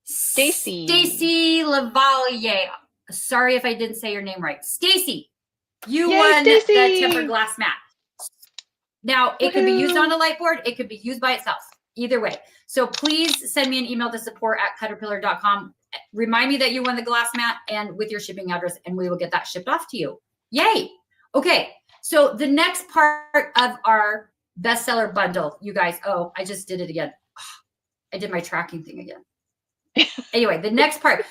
Stacy Lavalier. Sorry if I didn't say your name right. Stacy, you won the tempered glass mat. Now, it could be used on a light board. It could be used by itself. Either way. So please send me an email to support@CutterPillar.com. Remind me that you won the glass mat and with your shipping address, and we will get that shipped off to you. Yay. Okay. So the next part of our bestseller bundle, you guys, oh, I just did it again. I did my tracking thing again. Anyway, the next part,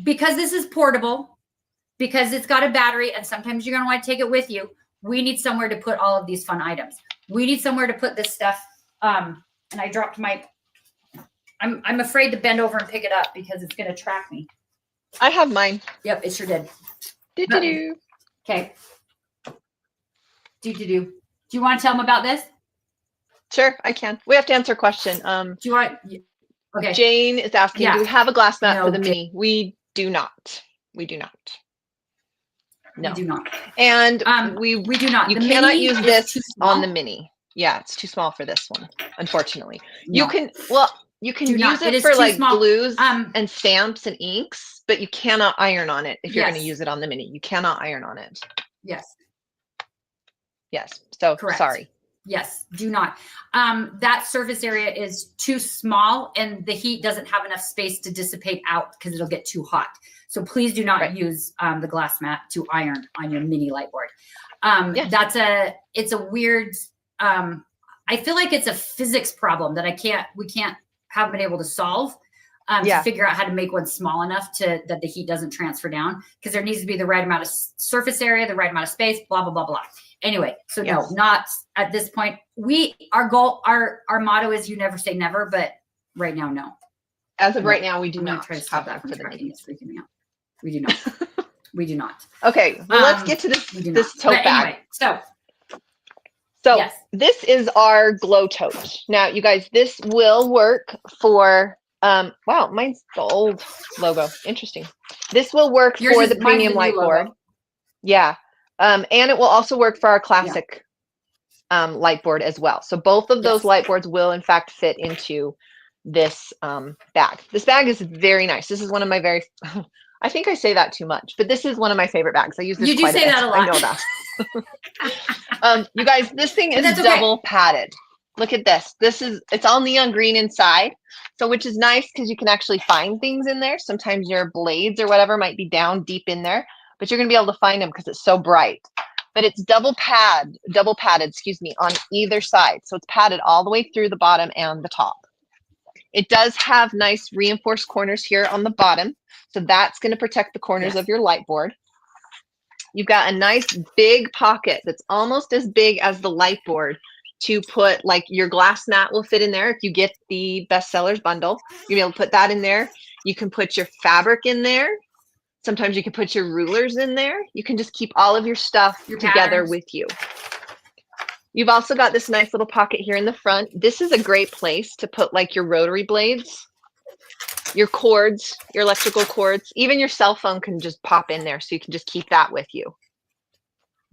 because this is portable, because it's got a battery and sometimes you're going to want to take it with you, we need somewhere to put all of these fun items. We need somewhere to put this stuff. And I dropped my, I'm afraid to bend over and pick it up because it's going to track me.
I have mine.
Yep, it sure did.
Do-do-do.
Okay. Do you want to tell them about this?
Sure, I can. We have to answer a question.
Do you want? Okay.
Jane is asking,
Yeah.
do we have a glass mat
No,
for the mini? We do not. We do not. No.
We do not.
And
we do not.
You
The
cannot
mini
use
is
this
too small.
on the mini. Yeah, it's too small for this one, unfortunately.
No.
You can, well, you can
Do
use
not. It
it
is
for
too
like
small.
glues and stamps and inks, but you cannot iron on it if you're
Yes.
going to use it on the mini. You cannot iron on it.
Yes.
Yes. So
Correct.
sorry.
Yes, do not. That surface area is too small and the heat doesn't have enough space to dissipate out because it'll get too hot. So please do not use the glass mat to iron on your mini light board. Yes. It's a weird, I feel like it's a physics problem that haven't been able to solve to figure out how to make one small enough that the heat doesn't transfer down, because there needs to be the right amount of surface area, the right amount of space, blah, blah, blah, blah. Anyway, so no, not at this point. Our motto is you never say never, but right now, no.
As of right now, we do
I'm
not
try to stop that from tracking. It's freaking me out. We do not. We do not.
Okay, well, let's get to this tote bag.
Anyway,
so
yes.
This is our glow tote. Now, you guys, this will work for, wow, mine's the old logo. Interesting. This will work for the premium light board. Yeah. And it will also work for our classic light board as well. So both of those light boards will in fact fit into this bag. This bag is very nice. This is one of my very, I think I say that too much, but this is one of my favorite bags. I use this quite a bit. You do say that a lot. I know that. You guys, this thing is double padded. Look at this. It's all neon green inside. So which is nice because you can actually find things in there. Sometimes your blades or whatever might be down deep in there, but you're going to be able to find them because it's so bright. But it's double padded, on either side. So it's padded all the way through the bottom and the top. It does have nice reinforced corners here on the bottom. So that's going to protect the corners of your light board. You've got a nice big pocket that's almost as big as the light board to put, like, your glass mat will fit in there. If you get the bestsellers bundle, you'll be able to put that in there. You can put your fabric in there. Sometimes you can put your rulers in there. You can just keep all of your stuff together with you. You've also got this nice little pocket here in the front. This is a great place to put like your rotary blades, your cords, your electrical cords. Even your cell phone can just pop in there, so you can just keep that with you.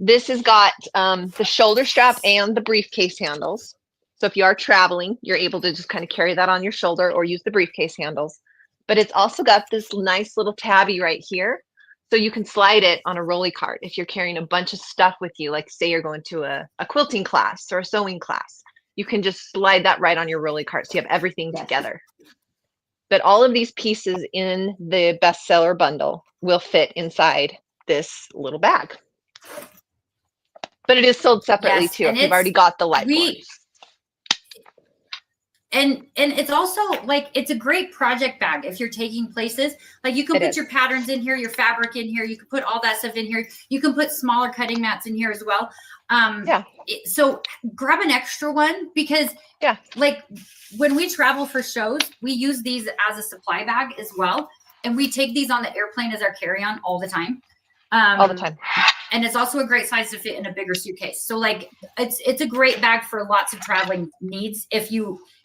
This has got the shoulder strap and the briefcase handles. So if you are traveling, you're able to just kind of carry that on your shoulder or use the briefcase handles. But it's also got this nice little tabby right here. So you can slide it on a rolly cart if you're carrying a bunch of stuff with you, like say you're going to a quilting class or a sewing class. You can just slide that right on your rolly cart so you have everything together. But all of these pieces in the bestseller bundle will fit inside this little bag. But it is sold separately too if you've already got the light boards.
And it's also like, it's a great project bag if you're taking places. Like you can put your patterns in here, your fabric in here. You can put all that stuff in here. You can put smaller cutting mats in here as well. So grab an extra one because like when we travel for shows, we use these as a supply bag as well. And we take these on the airplane as our carry-on all the time.
All the time.
And it's also a great size to fit in a bigger suitcase. So like it's a great bag for lots of traveling needs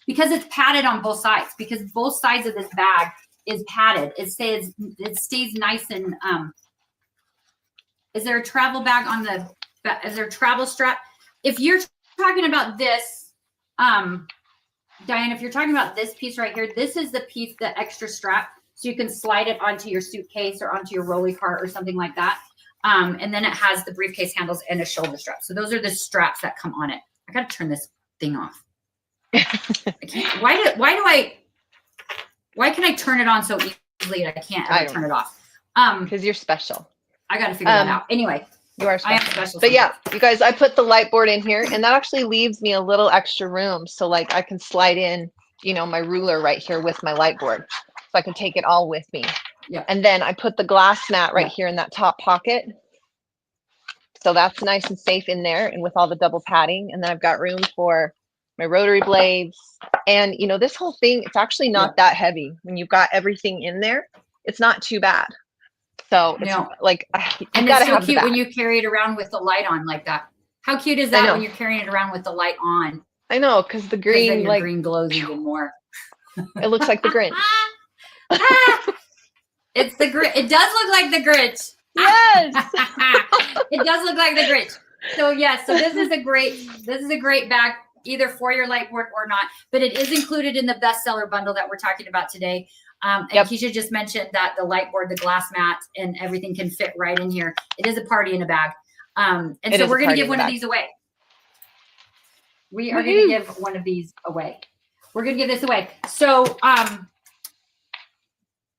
because it's padded on both sides, because both sides of this bag is padded. It stays nice and is there a travel bag on is there a travel strap? If you're talking about this, Diane, if you're talking about this piece right here, this is the piece, the extra strap. So you can slide it onto your suitcase or onto your rolly cart or something like that. And then it has the briefcase handles and a shoulder strap. So those are the straps that come on it. I got to turn this thing off. I can't. Why can I turn it on so easily and I can't ever turn it off?
Because you're special.
I got to figure that out. Anyway,
You are
I am
special.
special.
But yeah, you guys, I put the light board in here, and that actually leaves me a little extra room. So like I can slide in, you know, my ruler right here with my light board. So I can take it all with me.
Yeah.
And then I put the glass mat right
Yeah.
here in that top pocket. So that's nice and safe in there, and with all the double padding. And then I've got room for my rotary blades. And you know, this whole thing, it's actually not that heavy. When you've got everything in there, it's not too bad. So it's
No.
like, you
And
gotta
it's so
have
cute when you carry it around with the light on like that. How cute is that when you're carrying it around with the light on?
I know, because the green,
then your
like,
green glows even more.
it looks like the Grinch.
It's the Grinch. It does look like the Grinch.
Yes.
It does look like the Grinch. So yes, so this is a great bag, either for your light board or not, but it is included in the bestseller bundle that we're talking about today. And Keisha just mentioned that the light board, the glass mat, and everything can fit right in here. It is a party in a bag. And so we're going to give one of these away. We are going to give one of these away. We're going to give this away. So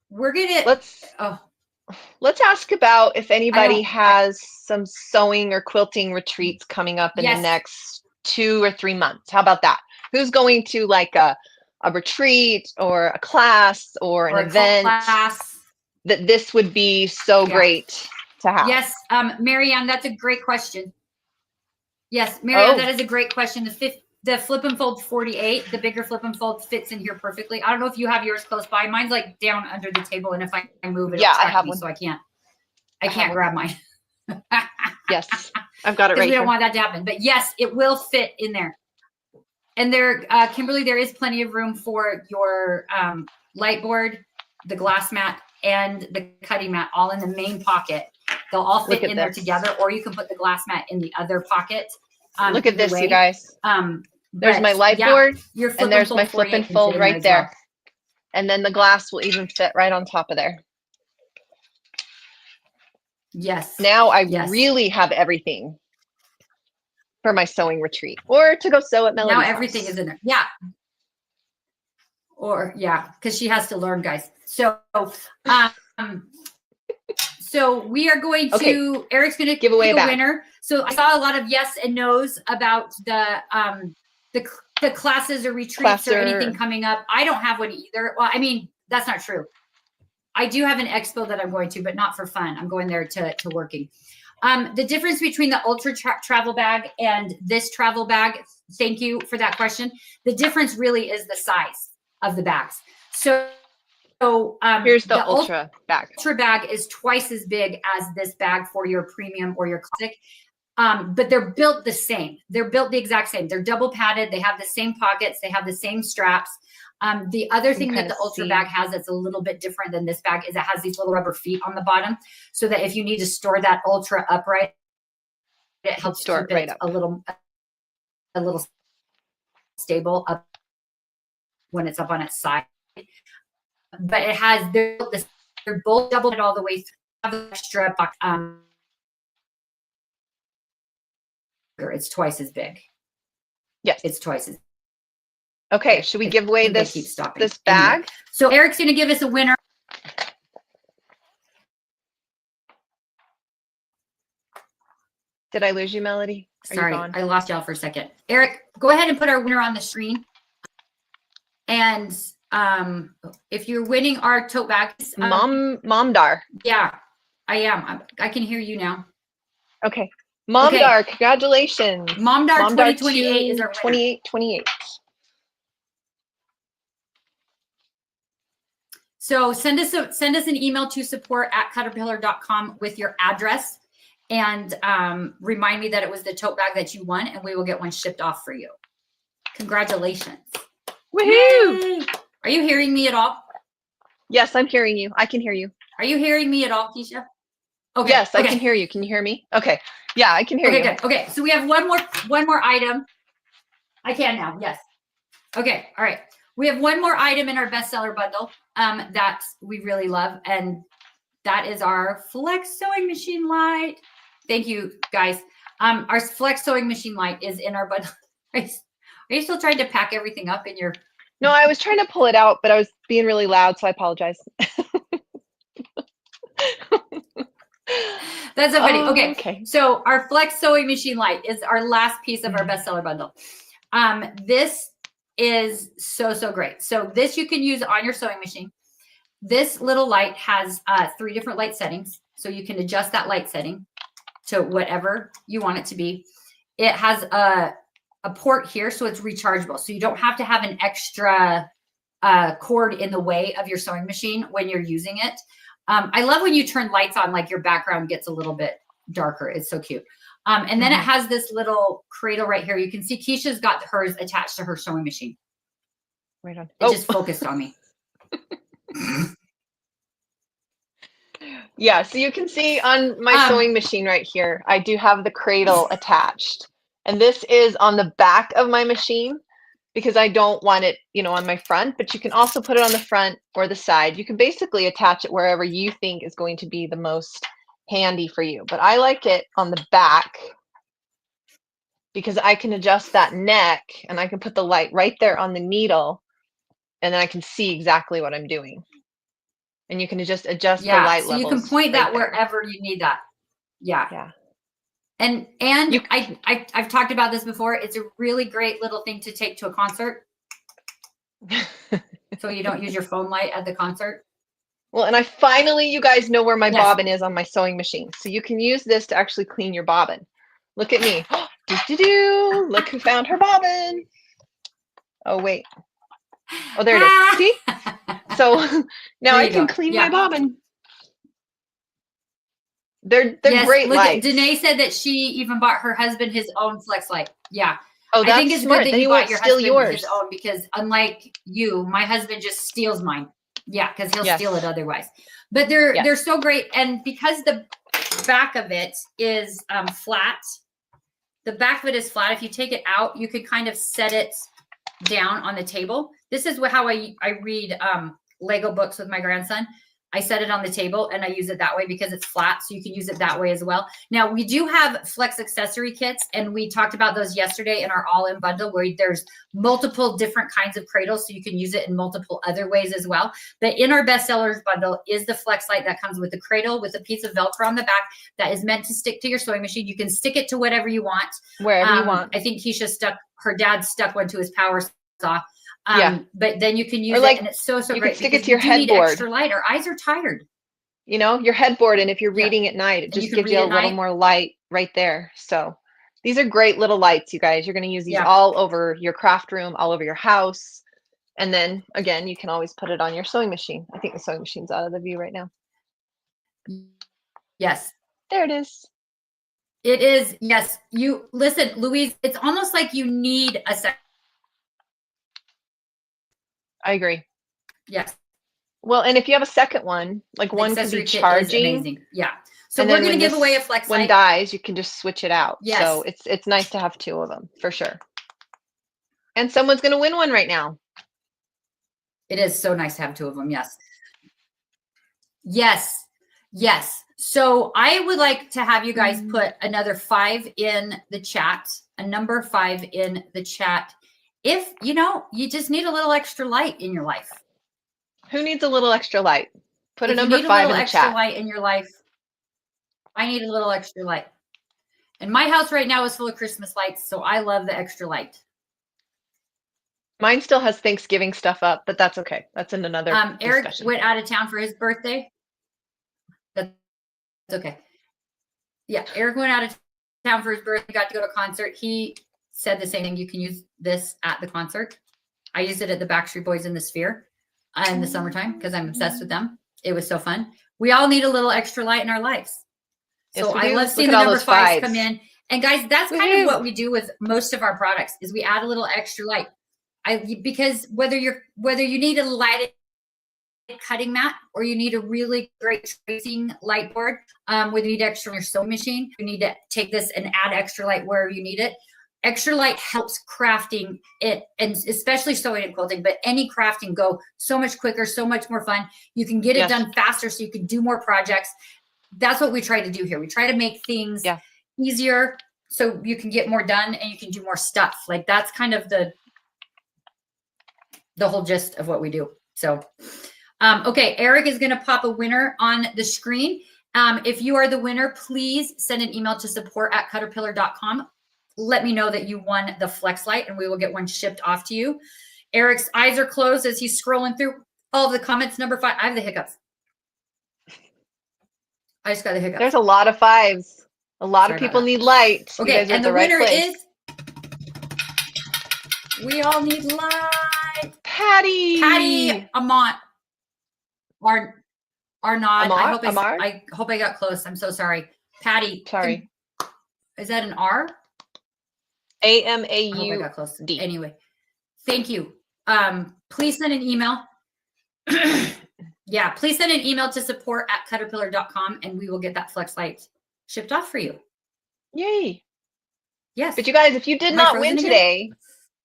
we're going to
let's ask about if anybody has some sewing or quilting retreats coming up in the next 2 or 3 months. How about that? Who's going to like a retreat or a class or an event that this would be so great to have?
Yes, Marianne, that's a great question. Yes, Marianne, that is a great question. The Flip and Fold 48, the bigger Flip and Fold fits in here perfectly. I don't know if you have yours close by. Mine's like down under the table, and if I move it, it'll track me, so I can't grab mine.
Yes, I've got it right
here. We don't want that to happen, but yes, it will fit in there. And there, Kimberly, there is plenty of room for your light board, the glass mat, and the cutting mat all in the main pocket. They'll all fit in there together, or you can put the glass mat in the other pocket.
Look at this, you guys. There's my light board, and there's my flip and fold right there. And then the glass will even fit right on top of there.
Yes.
Now I really have everything for my sewing retreat, or to go sew at Melody's
house. Now everything is in there. Yeah. Or because she has to learn, guys. So so we are going to Eric's going to give away a winner. So I saw a lot of yes and no's about the classes or retreats or anything coming up. I don't have one either. Well, I mean, that's not true. I do have an expo that I'm going to, but not for fun. I'm going there to working. The difference between the Ultra travel bag and this travel bag, thank you for that question. The difference really is the size of the bags. So
here's the Ultra bag.
Ultra bag is twice as big as this bag for your premium or your classic. But they're built the same. They're built the exact same. They're double padded. They have the same pockets. They have the same straps. The other thing that the Ultra bag has that's a little bit different than this bag is it has these little rubber feet on the bottom, so that if you need to store that Ultra upright, it helps store it right up a little stable up when it's up on its side. But it has they're both doubled all the way through. Have an extra it's twice as big.
Yes,
it's twice as.
Okay, should we give away this bag?
Anyway, so Eric's going to give us a winner.
Did I lose you, Melody?
Sorry, I lost y'all for a second. Eric, go ahead and put our winner on the screen. And if you're winning our tote bags,
Momdar.
Yeah, I am. I can hear you now.
Okay. Momdar, congratulations.
Momdar 2028 is our winner.
2828.
So send us an email to support@cutterpillar.com with your address, and remind me that it was the tote bag that you won, and we will get one shipped off for you. Congratulations.
Woohoo!
Yay! Are you hearing me at all?
Yes, I'm hearing you. I can hear you.
Are you hearing me at all, Keisha? Okay.
Yes, I can hear you. Can you hear me? Okay. Yeah, I can hear you.
Good. Okay, so we have one more item. I can now. Yes. Okay. All right. We have one more item in our bestseller bundle that we really love, and that is our Flex sewing machine light. Thank you, guys. Our Flex sewing machine light is in our bundle. Are you still trying to pack everything up in your?
No, I was trying to pull it out, but I was being really loud, so I apologize.
That's so funny.
Oh,
Okay.
okay.
So our Flex sewing machine light is our last piece of our bestseller bundle. This is so great. So this you can use on your sewing machine. This little light has 3 different light settings. So you can adjust that light setting to whatever you want it to be. It has a port here, so it's rechargeable. So you don't have to have an extra cord in the way of your sewing machine when you're using it. I love when you turn lights on, like your background gets a little bit darker. It's so cute. And then it has this little cradle right here. You can see Keisha's got hers attached to her sewing machine.
Right on.
It just focused on me.
Yeah, so you can see on my sewing machine right here, I do have the cradle attached. And this is on the back of my machine because I don't want it, on my front, but you can also put it on the front or the side. You can basically attach it wherever you think is going to be the most handy for you. But I like it on the back because I can adjust that neck and I can put the light right there on the needle and then I can see exactly what I'm doing. And you can just adjust the light
so
levels.
You can point
right
that
there.
wherever you need that. Yeah. And
You-
I've talked about this before. It's a really great little thing to take to a concert. So you don't use your phone light at the concert.
Well, and you guys know where my bobbin is on my sewing machine. So you can use this to actually clean your bobbin. Look at me. Look who found her bobbin. Oh, wait. Oh, there it is. See? So now I can clean my bobbin. They're great lights.
Danae said that she even bought her husband his own flex light. Yeah.
Oh, that's
I think it's
smart.
good that
Then
you
won't
bought your
steal
husband
yours.
his own, because unlike you, my husband just steals mine. Yeah, because he'll steal it otherwise. But they're so great. And because the back of it is flat, the back of it is flat. If you take it out, you could kind of set it down on the table. This is how I read Lego books with my grandson. I set it on the table and I use it that way because it's flat. So you can use it that way as well. Now we do have flex accessory kits, and we talked about those yesterday in our all-in bundle, where there's multiple different kinds of cradles. So you can use it in multiple other ways as well. But in our bestsellers bundle is the flex light that comes with the cradle with a piece of Velcro on the back that is meant to stick to your sewing machine. You can stick it to whatever you want.
Wherever you want.
I think her dad stuck one to his power saw. But then you can use
it,
and it's so
you
great.
Can stick it to your
headboard.
headboard.
Extra light. Our eyes are tired.
Your headboard, and if you're reading at night, it just gives you a little more light right there. So these are great little lights, you guys. You're going to use these all over your craft room, all over your house. And then again, you can always put it on your sewing machine. I think the sewing machine's out of the view right now.
Yes.
There it is.
It is. Yes. You listen, Louise, it's almost like you need a second.
I agree.
Yes.
Well, and if you have a second one, like one can be charging.
Amazing. Yeah. So we're going to give away a flex light.
When dies, you can just switch it out.
Yes.
So it's nice to have 2 of them for sure. And someone's going to win one right now.
It is so nice to have 2 of them. Yes. Yes. Yes. So I would like to have you guys put another 5 in the chat, a number 5 in the chat. If, you just need a little extra light in your life.
Who needs a little extra light? Put a number 5 in the chat.
If you need a little extra light in your life, I need a little extra light. And my house right now is full of Christmas lights, so I love the extra light.
Mine still has Thanksgiving stuff up, but that's okay. That's in another
Eric
discussion.
went out of town for his birthday. That's okay. Yeah, Eric went out of town for his birthday, got to go to a concert. He said the same thing. You can use this at the concert. I used it at the Backstreet Boys in the Sphere in the summertime because I'm obsessed with them. It was so fun. We all need a little extra light in our lives. So I love seeing the number 5s come in. And guys, that's kind of what we do with most of our products is we add a little extra light. Because whether you need a lighted cutting mat or you need a really great tracing light board, whether you need extra on your sewing machine, you need to take this and add extra light wherever you need it. Extra light helps crafting it, and especially sewing and quilting, but any crafting go so much quicker, so much more fun. You can get it done faster so you can do more projects. That's what we try to do here. We try to make things easier so you can get more done and you can do more stuff. Like that's kind of the whole gist of what we do. So, okay, Eric is going to pop a winner on the screen. If you are the winner, please send an email to support@cutterpillar.com. Let me know that you won the Flex Light, and we will get one shipped off to you. Eric's eyes are closed as he's scrolling through all of the comments. Number 5. I have the hiccups. I just got the hiccups.
There's a lot of 5s. A lot of people need light.
Okay,
you guys are
and
at the right
winner
place.
is. We all need light.
Patty.
Amont. Arnaud.
Amar?
I hope I got close. I'm so sorry. Patty.
Sorry.
Is that an R?
AMAU.
I hope I got close. Anyway, thank you. Please send an email. Yeah, please send an email to support@cutterpillar.com, and we will get that Flex Light shipped off for you.
Yay.
Yes.
But you guys, if you did not win today,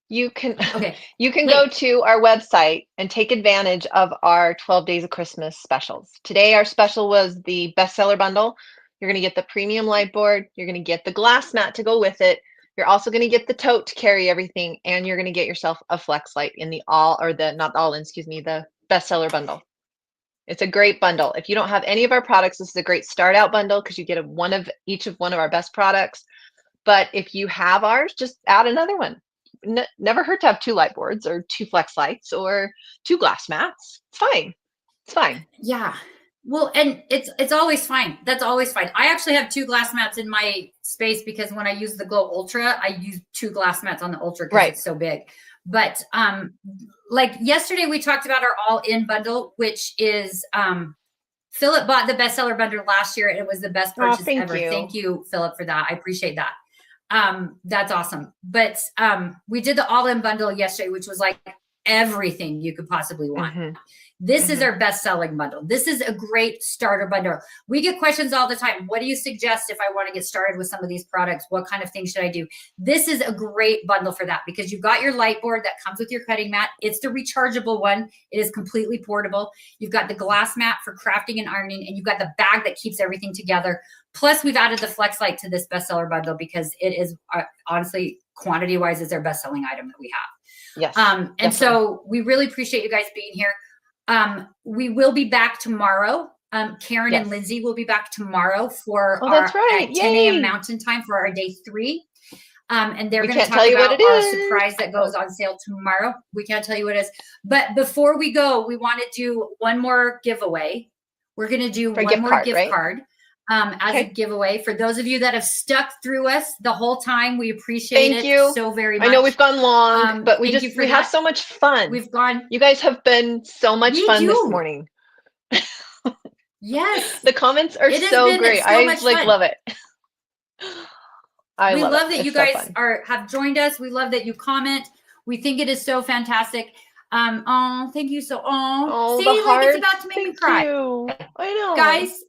you can go to our website and take advantage of our 12 Days of Christmas specials. Today, our special was the bestseller bundle. You're going to get the premium light board. You're going to get the glass mat to go with it. You're also going to get the tote to carry everything, and you're going to get yourself a Flex Light in the the bestseller bundle. It's a great bundle. If you don't have any of our products, this is a great start out bundle because you get one of our best products. But if you have ours, just add another one. Never hurt to have 2 light boards or 2 Flex Lights or 2 glass mats. It's fine. It's fine.
Yeah. Well, and it's always fine. That's always fine. I actually have 2 glass mats in my space because when I use the Glow Ultra, I use 2 glass mats on the Ultra because it's so big. But like yesterday, we talked about our all-in bundle, which is Philip bought the bestseller bundle last year, and it was the best purchase ever. Thank you, Philip, for that. I appreciate that. That's awesome. But we did the all-in bundle yesterday, which was like everything you could possibly want. Mm-hmm. This is our best-selling bundle. This is a great starter bundle. We get questions all the time. What do you suggest if I want to get started with some of these products? What kind of things should I do? This is a great bundle for that because you've got your light board that comes with your cutting mat. It's the rechargeable one. It is completely portable. You've got the glass mat for crafting and ironing, and you've got the bag that keeps everything together. Plus, we've added the Flex Light to this bestseller bundle because it is honestly, quantity-wise, is our best-selling item that we have.
Yes.
And so we really appreciate you guys being here. We will be back tomorrow. Karen and Lindsay will be back tomorrow for at 10 a.m. Mountain Time for our day 3. And they're going to talk about our surprise that goes on sale tomorrow. We can't tell you what it is. But before we go, we want to do one more giveaway. We're going to do one more gift card as a giveaway. For those of you that have stuck through us the whole time, we appreciate it so very much.
I know we've gone long, but we have so much fun. You guys have been so much fun this morning.
Yes.
The comments are so great. I love it.
We love that you guys have joined us. We love that you comment. We think it is so fantastic. Thank you so. See, it's about to make me cry.
I know,
guys.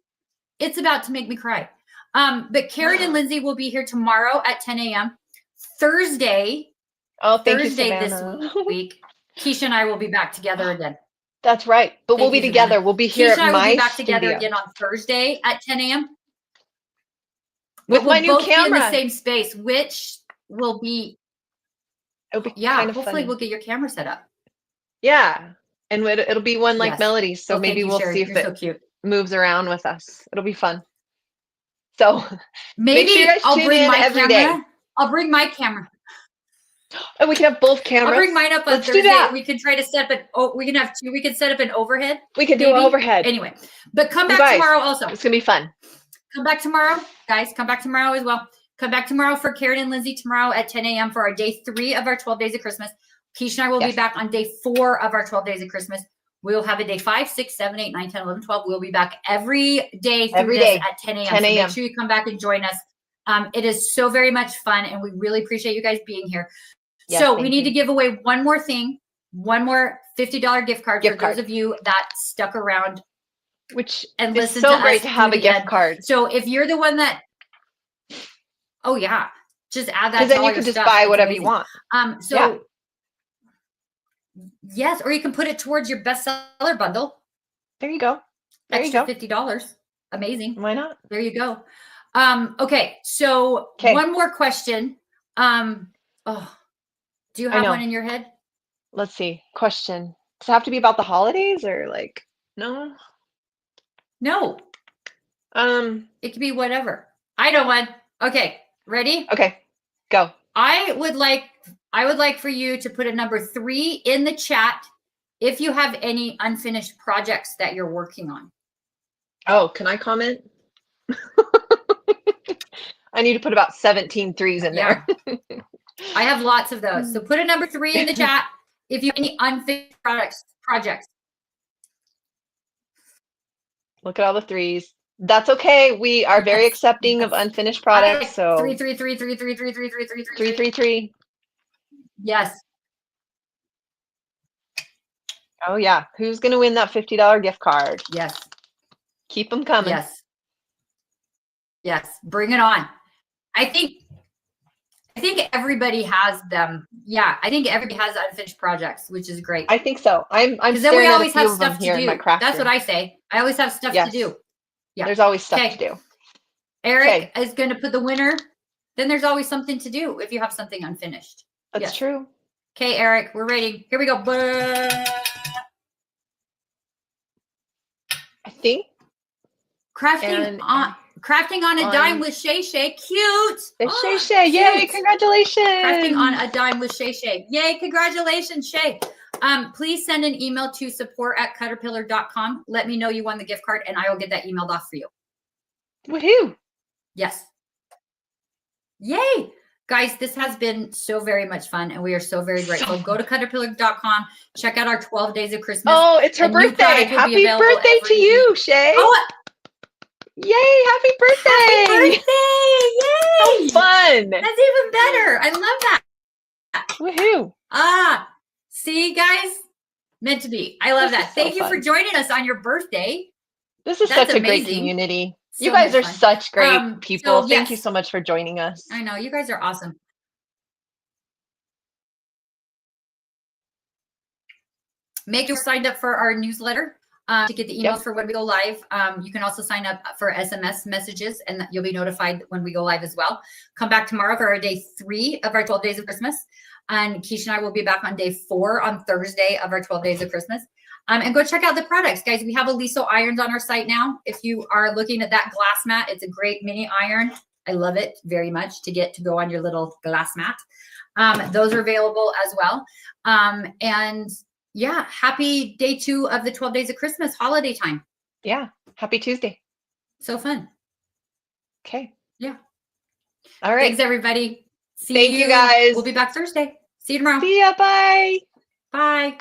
It's about to make me cry. But Karen and Lindsay will be here tomorrow at 10 a.m. Thursday. Thursday this week. Keisha and I will be back together again.
That's right. But we'll be together. We'll be here
Keisha
at my
will be back
studio.
together again on Thursday at 10 a.m.
With my new camera.
Be in the same space, which will be kind of hopefully funny. We'll get your camera set up.
Yeah. And it'll be one like Melody. So maybe we'll see if it moves around with us. It'll be fun. So
maybe
make sure you guys
I'll
tune
bring
in
my
every
camera.
day.
I'll bring my camera.
And we can have both cameras.
I'll bring mine up on Thursday.
Do that.
We can try to set up we can have 2. We can set up an overhead.
We can do an overhead.
Anyway, but come back tomorrow also.
It's going to be fun.
Come back tomorrow, guys. Come back tomorrow as well. Come back tomorrow for Karen and Lindsay tomorrow at 10 a.m. for our day 3 of our 12 Days of Christmas. Keisha and I will be back on day 4 of our 12 Days of Christmas. We will have a day 5, 6, 7, 8, 9, 10, 11, 12. We'll be back every day at 10 a.m. So make sure you come back and join us. It is so very much fun, and we really appreciate you guys being here. Yes, so we need to give away one more thing, one more $50 gift card for those of you that stuck around.
Which
and
is
listen
so
to
great
us
to have a gift card.
So if you're the one that, just add that.
Because then you can just buy whatever you want.
Yes, or you can put it towards your bestseller bundle.
There you go.
Extra $50. Amazing.
Why not?
There you go. Okay, so one more question. Do you have one in your head?
Let's see. Question. Does it have to be about the holidays or no?
No. It could be whatever. I know one. Okay, ready?
Okay, go.
I would like for you to put a number 3 in the chat if you have any unfinished projects that you're working on.
Oh, can I comment? I need to put about 17 threes in there.
I have lots of those. So put a number 3 in the chat if you have any unfinished projects.
Look at all the threes. That's okay. We are very accepting of unfinished products. So
3, 3, 3, 3, 3, 3, 3, 3, 3,
3, 3, 3.
Yes.
Oh yeah. Who's gonna win that $50 gift card?
Yes.
Keep them coming.
Yes. Yes. Bring it on. I think everybody has them. Yeah, I think everybody has unfinished projects, which is great.
I think so. I'm
Because then we
staring at a
always
few
have
of them
stuff to
here in my
do.
craft
That's
room.
what I say. I always have stuff to do. Yeah.
There's always stuff to do.
Eric is going to put the winner. Then there's always something to do if you have something unfinished.
That's true.
Okay, Eric, we're ready. Here we go.
I think.
Crafting on a dime with Shay Shay. Cute.
Shay Shay. Yay, congratulations.
Crafting on a dime with Shay Shay. Yay, congratulations, Shay. Please send an email to support@CutterPillar.com. Let me know you won the gift card and I will get that emailed off for you.
Woohoo.
Yes. Yay. Guys, this has been so very much fun and we are so very grateful. Go to CutterPillar.com. Check out our 12 days of Christmas.
Oh, it's her birthday. Happy birthday to you, Shay. Oh, yay, happy birthday.
Happy birthday. Yay.
How fun.
That's even better. I love that.
Woohoo.
See, guys? Meant to be. I love that. Thank you for joining us on your birthday.
This is such a great community. You guys are such great people. Thank you so much for joining us.
I know. You guys are awesome. Make sure you're signed up for our newsletter to get the emails for when we go live. You can also sign up for SMS messages and you'll be notified when we go live as well. Come back tomorrow for our day 3 of our 12 days of Christmas. And Keisha and I will be back on day 4 on Thursday of our 12 days of Christmas. And go check out the products, guys. We have Aliso irons on our site now. If you are looking at that glass mat, it's a great mini iron. I love it very much to get to go on your little glass mat. Those are available as well. And yeah, happy day 2 of the 12 days of Christmas holiday time.
Yeah. Happy Tuesday.
So fun.
Okay.
Yeah.
All right.
Thanks, everybody.
Thank you guys.
We'll be back Thursday. See you tomorrow.
See ya. Bye.
Bye.